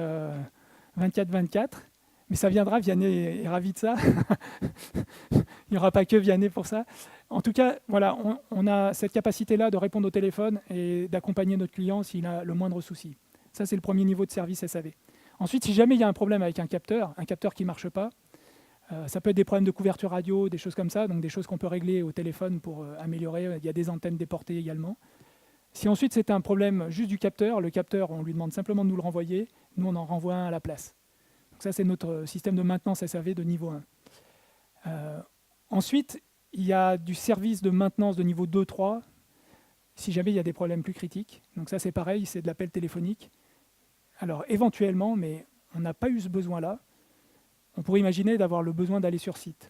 24-24, mais ça viendra, Vianney est ravi de ça. Il n'y aura pas que Vianney pour ça. En tout cas, voilà, on a cette capacité-là de répondre au téléphone et d'accompagner notre client s'il a le moindre souci. Ça, c'est le premier niveau de service SAV. Ensuite, si jamais il y a un problème avec un capteur qui ne marche pas, ça peut être des problèmes de couverture radio, des choses comme ça, donc des choses qu'on peut régler au téléphone pour améliorer. Il y a des antennes déportées également. Si ensuite c'est un problème juste du capteur, le capteur, on lui demande simplement de nous le renvoyer, nous on en renvoie un à la place. Donc ça, c'est notre système de maintenance SAV de niveau 1. Ensuite, il y a du service de maintenance de niveau 2-3, si jamais il y a des problèmes plus critiques. Donc ça, c'est pareil, c'est de l'appel téléphonique. Alors éventuellement, mais on n'a pas eu ce besoin-là, on pourrait imaginer d'avoir le besoin d'aller sur site.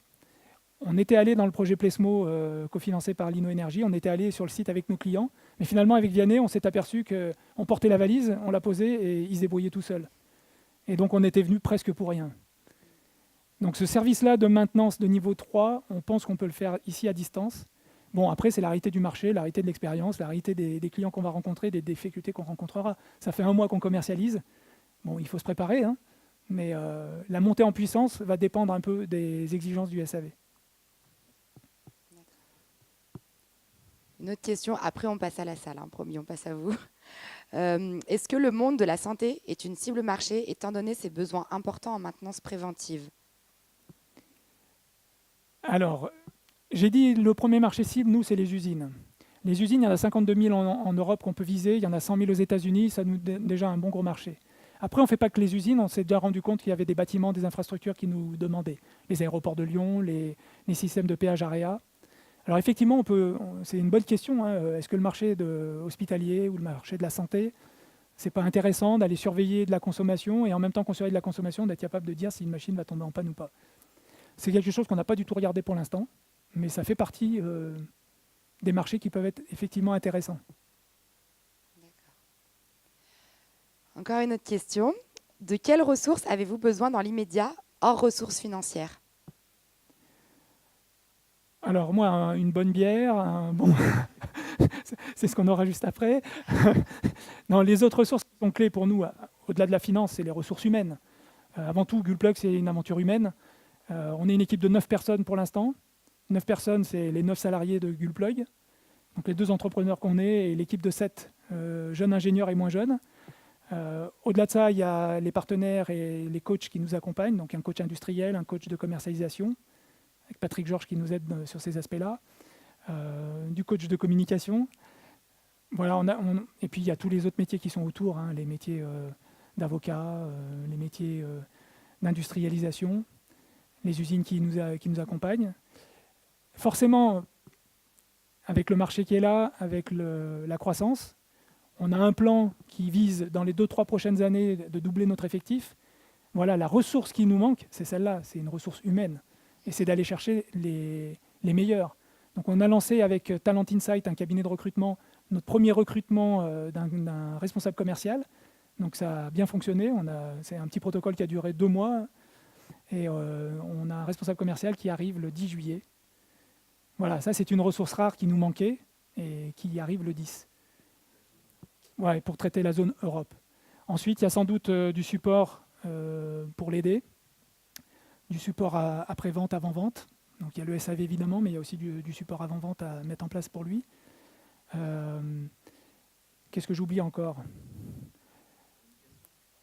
On était allé dans le projet Plesmo, cofinancé par Lino Énergie, on était allé sur le site avec nos clients, mais finalement avec Vianney, on s'est aperçu qu'on portait la valise, on l'a posée et ils se débrouillaient tout seuls. Et donc on était venu presque pour rien. Donc ce service-là de maintenance de niveau 3, on pense qu'on peut le faire ici à distance. Bon, après, c'est la réalité du marché, la réalité de l'expérience, la réalité des clients qu'on va rencontrer, des difficultés qu'on rencontrera. Ça fait 1 mois qu'on commercialise. Bon, il faut se préparer, hein, mais la montée en puissance va dépendre un peu des exigences du SAV. Une autre question, après on passe à la salle, hein, promis, on passe à vous. Est-ce que le monde de la santé est une cible marché étant donné ses besoins importants en maintenance préventive? Alors, j'ai dit le premier marché cible, nous, c'est les usines. Les usines, il y en a 52 000 en Europe qu'on peut viser, il y en a 100 000 aux États-Unis, ça nous donne déjà un bon gros marché. Après, on ne fait pas que les usines, on s'est déjà rendu compte qu'il y avait des bâtiments, des infrastructures qui nous demandaient. Les aéroports de Lyon, les systèmes de péage AREA. Alors effectivement, c'est une bonne question. Hein. Est-ce que le marché hospitalier ou le marché de la santé, c'est pas intéressant d'aller surveiller de la consommation et en même temps qu'on surveille de la consommation, d'être capable de dire si une machine va tomber en panne ou pas? C'est quelque chose qu'on n'a pas du tout regardé pour l'instant, mais ça fait partie des marchés qui peuvent être effectivement intéressants. Encore une autre question. De quelles ressources avez-vous besoin dans l'immédiat, hors ressources financières? Alors moi, une bonne bière, bon, c'est ce qu'on aura juste après. Non, les autres ressources qui sont clés pour nous, au-delà de la finance, c'est les ressources humaines. Avant tout, Gulplug, c'est une aventure humaine. On est une équipe de 9 personnes pour l'instant. 9 personnes, c'est les 9 salariés de Gulplug, Donc les 2 entrepreneurs qu'on est et l'équipe de 7 jeunes ingénieurs et moins jeunes. Au-delà de ça, il y a les partenaires et les coachs qui nous accompagnent, donc un coach industriel, un coach de commercialisation, avec Patrick Georges qui nous aide sur ces aspects-là, du coach de communication. Voilà, et puis il y a tous les autres métiers qui sont autour, hein, les métiers d'avocat, les métiers d'industrialisation, les usines qui nous accompagnent. Forcément, avec le marché qui est là, avec la croissance, on a un plan qui vise dans les 2-3 prochaines années de doubler notre effectif. Voilà, la ressource qui nous manque, c'est celle-là, c'est une ressource humaine. Et c'est d'aller chercher les meilleurs. Donc on a lancé avec Talent Insight, un cabinet de recrutement, notre premier recrutement d'un responsable commercial. Donc ça a bien fonctionné. C'est un petit protocole qui a duré 2 mois. Et on a un responsable commercial qui arrive le 10 juillet. Voilà, ça c'est une ressource rare qui nous manquait et qui arrive le 10. Ouais, pour traiter la zone Europe. Ensuite, il y a sans doute du support pour l'aider, du support après-vente, avant-vente. Donc il y a le SAV évidemment, mais il y a aussi du support avant-vente à mettre en place pour lui. Qu'est-ce que j'oublie encore ?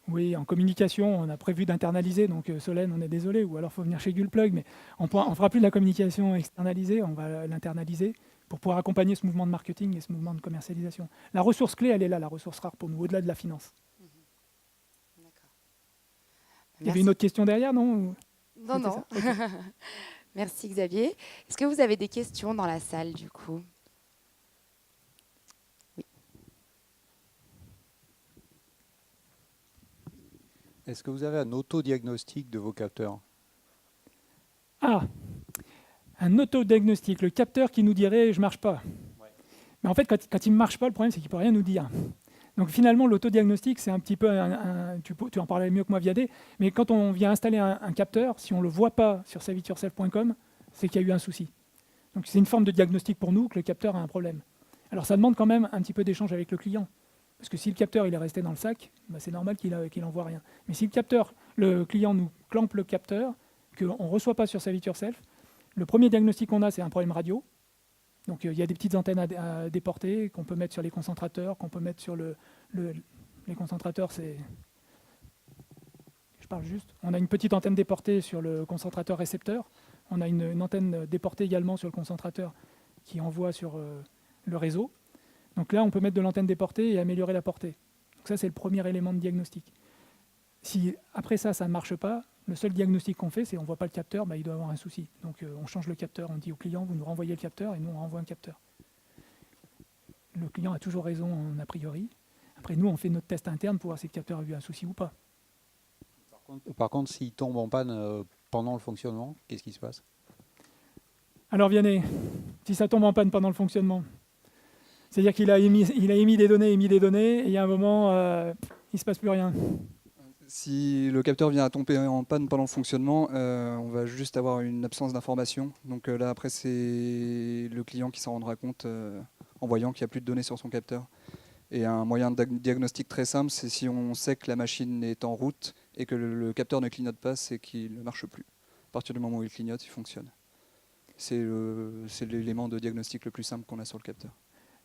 Oui, en communication, on a prévu d'internaliser, donc Solène, on est désolé, ou alors il faut venir chez Gulplug, mais on ne fera plus de la communication externalisée, on va l'internaliser pour pouvoir accompagner ce mouvement de marketing et ce mouvement de commercialisation. La ressource clé, elle est là, la ressource rare pour nous, au-delà de la finance. D'accord. Il y avait une autre question derrière, non ? Non, non. Okay. Merci Xavier. Est-ce que vous avez des questions dans la salle du coup ? Oui. Est-ce que vous avez un autodiagnostic de vos capteurs ? Ah, un autodiagnostic, le capteur qui nous dirait « je ne marche pas ». Mais en fait, quand il ne marche pas, le problème, c'est qu'il ne peut rien nous dire. Donc finalement, l'autodiagnostic, c'est un petit peu, tu en parlais mieux que moi, Viadé, mais quand on vient installer un capteur, si on ne le voit pas sur savityourself.com, c'est qu'il y a eu un souci. Donc c'est une forme de diagnostic pour nous que le capteur a un problème. Alors ça demande quand même un petit peu d'échange avec le client. Parce que si le capteur il est resté dans le sac, bah, c'est normal qu'il n'envoie rien. Mais si le client nous clampe le capteur, qu'on ne reçoit pas sur Savit-Yourself, le premier diagnostic qu'on a, c'est un problème radio. Donc il y a des petites antennes à déporter qu'on peut mettre sur les concentrateurs, qu'on peut mettre sur les concentrateurs, c'est... Je parle juste. On a une petite antenne déportée sur le concentrateur récepteur. On a une antenne déportée également sur le concentrateur qui envoie sur le réseau. Donc là, on peut mettre de l'antenne déportée et améliorer la portée. Donc ça, c'est le premier élément de diagnostic. Si après ça ne marche pas, le seul diagnostic qu'on fait, c'est on ne voit pas le capteur, bah, il doit avoir un souci. Donc on change le capteur, on dit au client, vous nous renvoyez le capteur et nous, on renvoie un capteur. Le client a toujours raison a priori. Après, nous, on fait notre test interne pour voir si le capteur a eu un souci ou pas. Par contre, s'il tombe en panne pendant le fonctionnement, qu'est-ce qui se passe ? Alors Vianney, si ça tombe en panne pendant le fonctionnement, c'est-à-dire qu'il a émis des données, et il y a un moment, il ne se passe plus rien. Si le capteur vient à tomber en panne pendant le fonctionnement, on va juste avoir une absence d'information. Donc là, après, c'est le client qui s'en rendra compte en voyant qu'il n'y a plus de données sur son capteur. Et un moyen de diagnostic très simple, c'est si on sait que la machine est en route et que le capteur ne clignote pas, c'est qu'il ne marche plus. À partir du moment où il clignote, il fonctionne. C'est l'élément de diagnostic le plus simple qu'on a sur le capteur.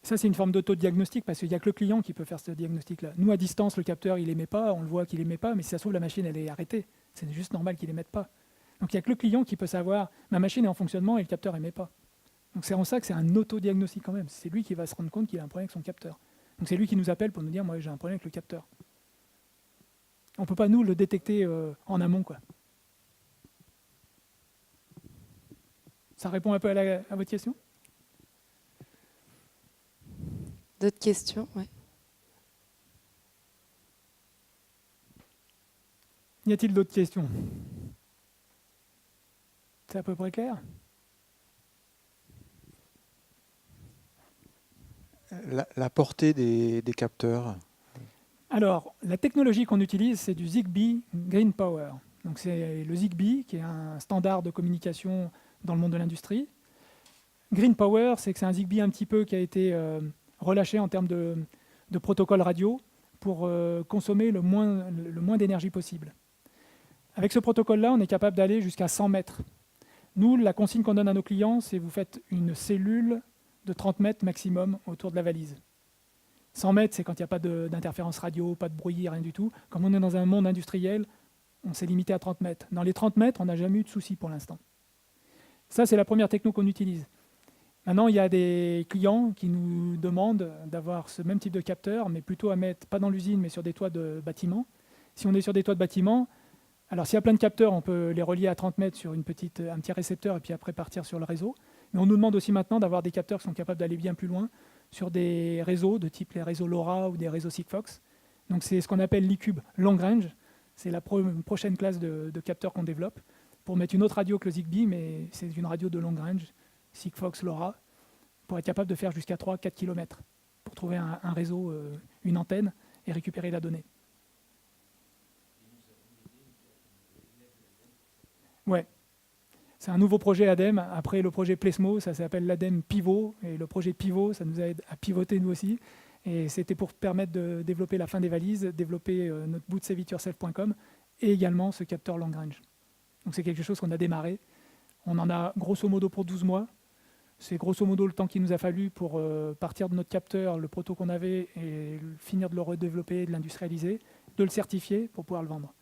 Ça, c'est une forme d'autodiagnostic parce qu'il n'y a que le client qui peut faire ce diagnostic-là. Nous, à distance, le capteur, il n'émet pas, on le voit qu'il n'émet pas, mais si ça se trouve, la machine, elle est arrêtée. C'est juste normal qu'il n'émette pas. Donc, il n'y a que le client qui peut savoir, ma machine est en fonctionnement et le capteur n'émet pas. Donc, c'est en ça que c'est un autodiagnostic quand même. C'est lui qui va se rendre compte qu'il a un problème avec son capteur. Donc, c'est lui qui nous appelle pour nous dire, moi, j'ai un problème avec le capteur. On ne peut pas, nous, le détecter en amont, quoi. Ça répond un peu à votre question ? D'autres questions ? Ouais. Y a-t-il d'autres questions ? C'est à peu près clair ? La portée des capteurs. Alors, la technologie qu'on utilise, c'est du Zigbee Green Power. Donc, c'est le Zigbee qui est un standard de communication dans le monde de l'industrie. Green Power, c'est que c'est un Zigbee un petit peu qui a été relâché en termes de protocole radio pour consommer le moins d'énergie possible. Avec ce protocole-là, on est capable d'aller jusqu'à 100 mètres. Nous, la consigne qu'on donne à nos clients, c'est vous faites une cellule de 30 mètres maximum autour de la valise. 100 mètres, c'est quand il n'y a pas d'interférence radio, pas de bruit, rien du tout. Comme on est dans un monde industriel, on s'est limité à 30 mètres. Dans les 30 mètres, on n'a jamais eu de souci pour l'instant. Ça, c'est la première techno qu'on utilise. Maintenant, il y a des clients qui nous demandent d'avoir ce même type de capteur, mais plutôt à mettre, pas dans l'usine, mais sur des toits de bâtiments. Si on est sur des toits de bâtiments, alors s'il y a plein de capteurs, on peut les relier à 30 mètres sur un petit récepteur et puis après partir sur le réseau. Mais on nous demande aussi maintenant d'avoir des capteurs qui sont capables d'aller bien plus loin sur des réseaux de type les réseaux LoRa ou des réseaux Sigfox. Donc c'est ce qu'on appelle l'e-cube long range. C'est la prochaine classe de capteurs qu'on développe pour mettre une autre radio que le Zigbee, mais c'est une radio de long range, Sigfox LoRa, pour être capable de faire jusqu'à 3-4 km pour trouver un réseau, une antenne et récupérer la donnée. Ouais. C'est un nouveau projet ADEME. Après le projet Plesmo, ça s'appelle l'ADEME Pivot. Et le projet Pivot, ça nous aide à pivoter nous aussi. Et c'était pour permettre de développer la fin des valises, développer notre boot saveityourself.com et également ce capteur long range. Donc c'est quelque chose qu'on a démarré. On en a grosso modo pour 12 mois. C'est grosso modo le temps qu'il nous a fallu pour partir de notre capteur, le proto qu'on avait, et finir de le redévelopper, de l'industrialiser, de le certifier pour pouvoir le vendre.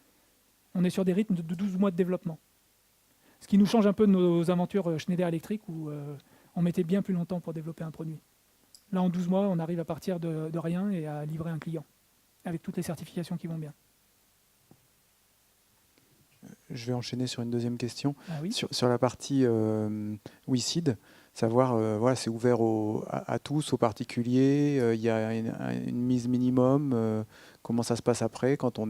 On est sur des rythmes de 12 mois de développement. Ce qui nous change un peu de nos aventures Schneider Electric où on mettait bien plus longtemps pour développer un produit. Là, en 12 mois, on arrive à partir de rien et à livrer un client, avec toutes les certifications qui vont bien. Je vais enchaîner sur une deuxième question. Ah oui. Sur la partie WeSeed, savoir, voilà, c'est ouvert à tous, aux particuliers, il y a une mise minimum, comment ça se passe après quand on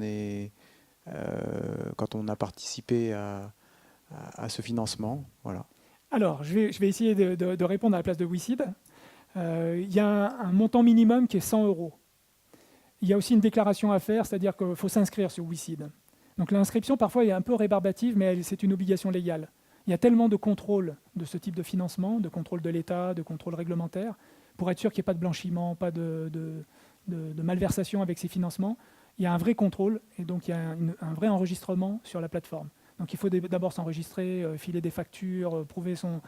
a participé à ce financement, voilà. Alors, je vais essayer de répondre à la place de WeSeed. Il y a un montant minimum qui est 100 €. Il y a aussi une déclaration à faire, c'est-à-dire qu'il faut s'inscrire sur WeSeed. Donc l'inscription, parfois, est un peu rébarbative, mais c'est une obligation légale. Il y a tellement de contrôle de ce type de financement, de contrôle de l'État, de contrôle réglementaire, pour être sûr qu'il n'y ait pas de blanchiment, pas de malversation avec ces financements. Il y a un vrai contrôle, et donc il y a un vrai enregistrement sur la plateforme. Donc il faut d'abord s'enregistrer, filer des factures, prouver son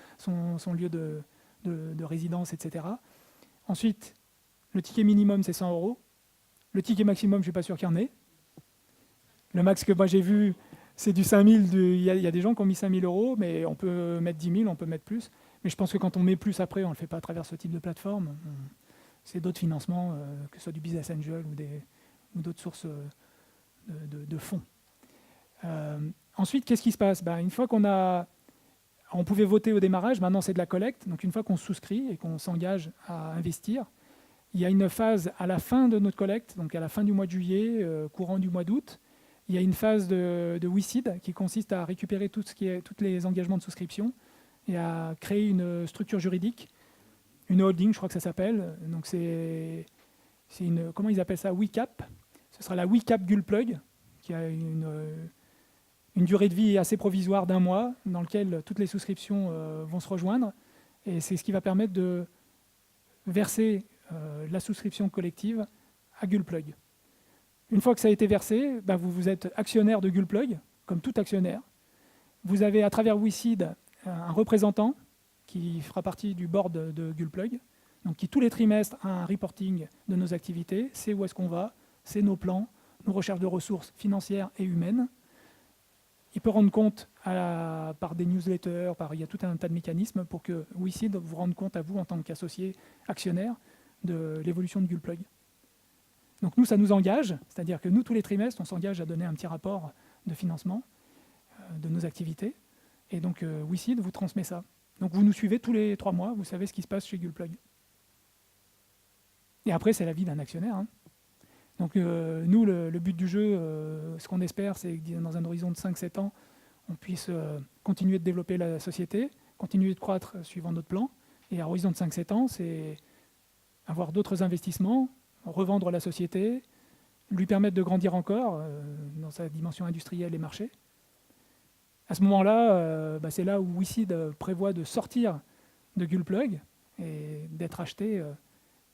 lieu de résidence, etc. Ensuite, le ticket minimum, c'est 100 €. Le ticket maximum, je ne suis pas sûr qu'il y en ait. Le max que moi j'ai vu, c'est du 5 000. Il y a des gens qui ont mis 5 000 €, mais on peut mettre 10 000, on peut mettre plus. Mais je pense que quand on met plus après, on ne le fait pas à travers ce type de plateforme. C'est d'autres financements, que ce soit du Business Angel ou d'autres sources de fonds. Ensuite, qu'est-ce qui se passe ? Une fois on pouvait voter au démarrage, maintenant c'est de la collecte. Donc une fois qu'on souscrit et qu'on s'engage à investir, il y a une phase à la fin de notre collecte, donc à la fin du mois de juillet, courant du mois d'août. Il y a une phase de WeSeed qui consiste à récupérer tous les engagements de souscription et à créer une structure juridique, une holding, je crois que ça s'appelle. Donc c'est comment ils appellent ça ? WeCap. Ce sera la WeCap Gullplug, qui a une durée de vie assez provisoire d'1 mois, dans lequel toutes les souscriptions vont se rejoindre. Et c'est ce qui va permettre de verser la souscription collective à Gullplug. Une fois que ça a été versé, vous êtes actionnaire de Gullplug, comme tout actionnaire. Vous avez, à travers WeSeed, un représentant qui fera partie du board de Gullplug, donc qui tous les trimestres a un reporting de nos activités, c'est où est-ce qu'on va, c'est nos plans, nos recherches de ressources financières et humaines. Il peut rendre compte par des newsletters, il y a tout un tas de mécanismes pour que WeSeed vous rende compte à vous en tant qu'associé actionnaire de l'évolution de Gullplug. Donc nous, ça nous engage, c'est-à-dire que nous, tous les trimestres, on s'engage à donner un petit rapport de financement de nos activités. Et donc WeSeed vous transmet ça. Donc vous nous suivez tous les 3 mois, vous savez ce qui se passe chez Gullplug. Et après, c'est la vie d'un actionnaire. Hein. Donc nous, le but du jeu, ce qu'on espère, c'est que dans un horizon de 5-7 ans, on puisse continuer de développer la société, continuer de croître suivant notre plan. Et à horizon de 5-7 ans, c'est avoir d'autres investissements, revendre la société, lui permettre de grandir encore dans sa dimension industrielle et marché. À ce moment-là, c'est là où WeSeed prévoit de sortir de Gullplug et d'être acheté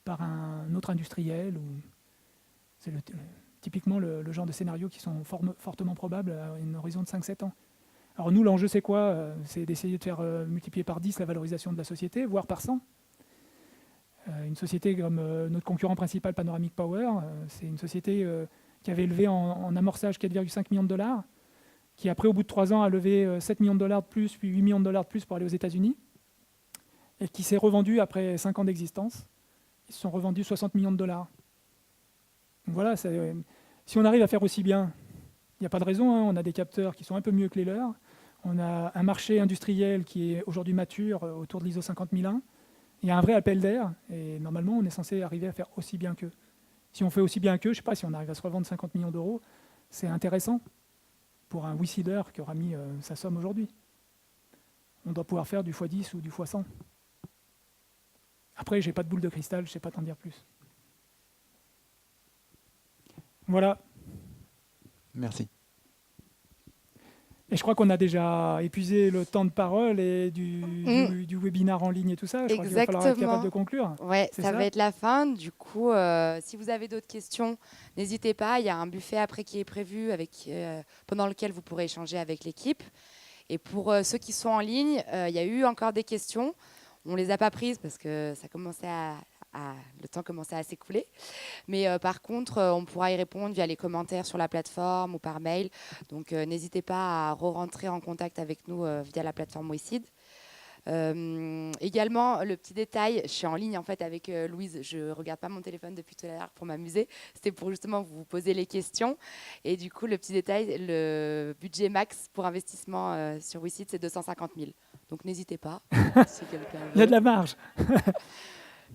par un autre industriel. C'est typiquement le genre de scénarios qui sont fortement probables à un horizon de 5-7 ans. Alors nous, l'enjeu, c'est quoi ? C'est d'essayer de faire multiplier par 10 la valorisation de la société, voire par 100. Une société comme notre concurrent principal, Panoramic Power, c'est une société qui avait levé en amorçage 4,5 millions de dollars, qui après, au bout de 3 ans, a levé 7 millions de dollars de plus, puis 8 millions de dollars de plus pour aller aux États-Unis, et qui s'est revendu après 5 ans d'existence. Ils se sont revendus 60 millions de dollars. Donc voilà, si on arrive à faire aussi bien, il n'y a pas de raison, hein, on a des capteurs qui sont un peu mieux que les leurs, on a un marché industriel qui est aujourd'hui mature autour de l'ISO 50001, il y a un vrai appel d'air, et normalement, on est censé arriver à faire aussi bien qu'eux. Si on fait aussi bien qu'eux, je ne sais pas, si on arrive à se revendre 50 millions d'euros, c'est intéressant pour un WeSeeder qui aura mis sa somme aujourd'hui. On doit pouvoir faire du x10 ou du x100. Après, je n'ai pas de boule de cristal, je ne sais pas t'en dire plus. Voilà. Merci. Et je crois qu'on a déjà épuisé le temps de parole et du webinaire en ligne et tout ça. Je crois qu'il va falloir être capable de conclure. Ouais, C'est ça va être la fin. Du coup, si vous avez d'autres questions, n'hésitez pas. Il y a un buffet après qui est prévu pendant lequel vous pourrez échanger avec l'équipe. Et pour ceux qui sont en ligne, il y a eu encore des questions. On ne les a pas prises parce que ça commençait le temps commençait à s'écouler. Mais par contre, on pourra y répondre via les commentaires sur la plateforme ou par mail. Donc, n'hésitez pas à re-rentrer en contact avec nous via la plateforme WeSeed. Également, le petit détail, je suis en ligne en fait avec Louise. Je ne regarde pas mon téléphone depuis tout à l'heure pour m'amuser. C'était pour justement vous poser les questions. Et du coup, le petit détail, le budget max pour investissement sur WeSeed, c'est 250 000. Donc, n'hésitez pas. Si quelqu'un veut. Il y a de la marge.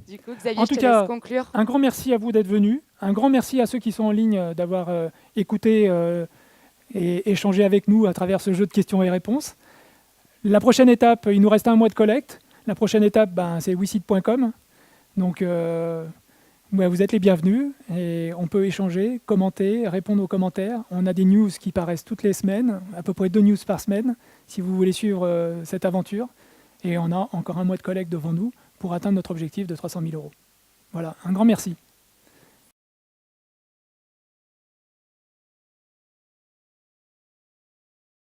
Du coup, Xavier, En je tout te cas, laisse conclure. Un grand merci à vous d'être venus. Un grand merci à ceux qui sont en ligne d'avoir écouté et échangé avec nous à travers ce jeu de questions et réponses. La prochaine étape, il nous reste 1 mois de collecte. La prochaine étape, c'est weseed.com. Donc, vous êtes les bienvenus et on peut échanger, commenter, répondre aux commentaires. On a des news qui paraissent toutes les semaines, à peu près 2 news par semaine, si vous voulez suivre cette aventure. Et on a encore 1 mois de collecte devant nous pour atteindre notre objectif de 300 000 €. Voilà, un grand merci.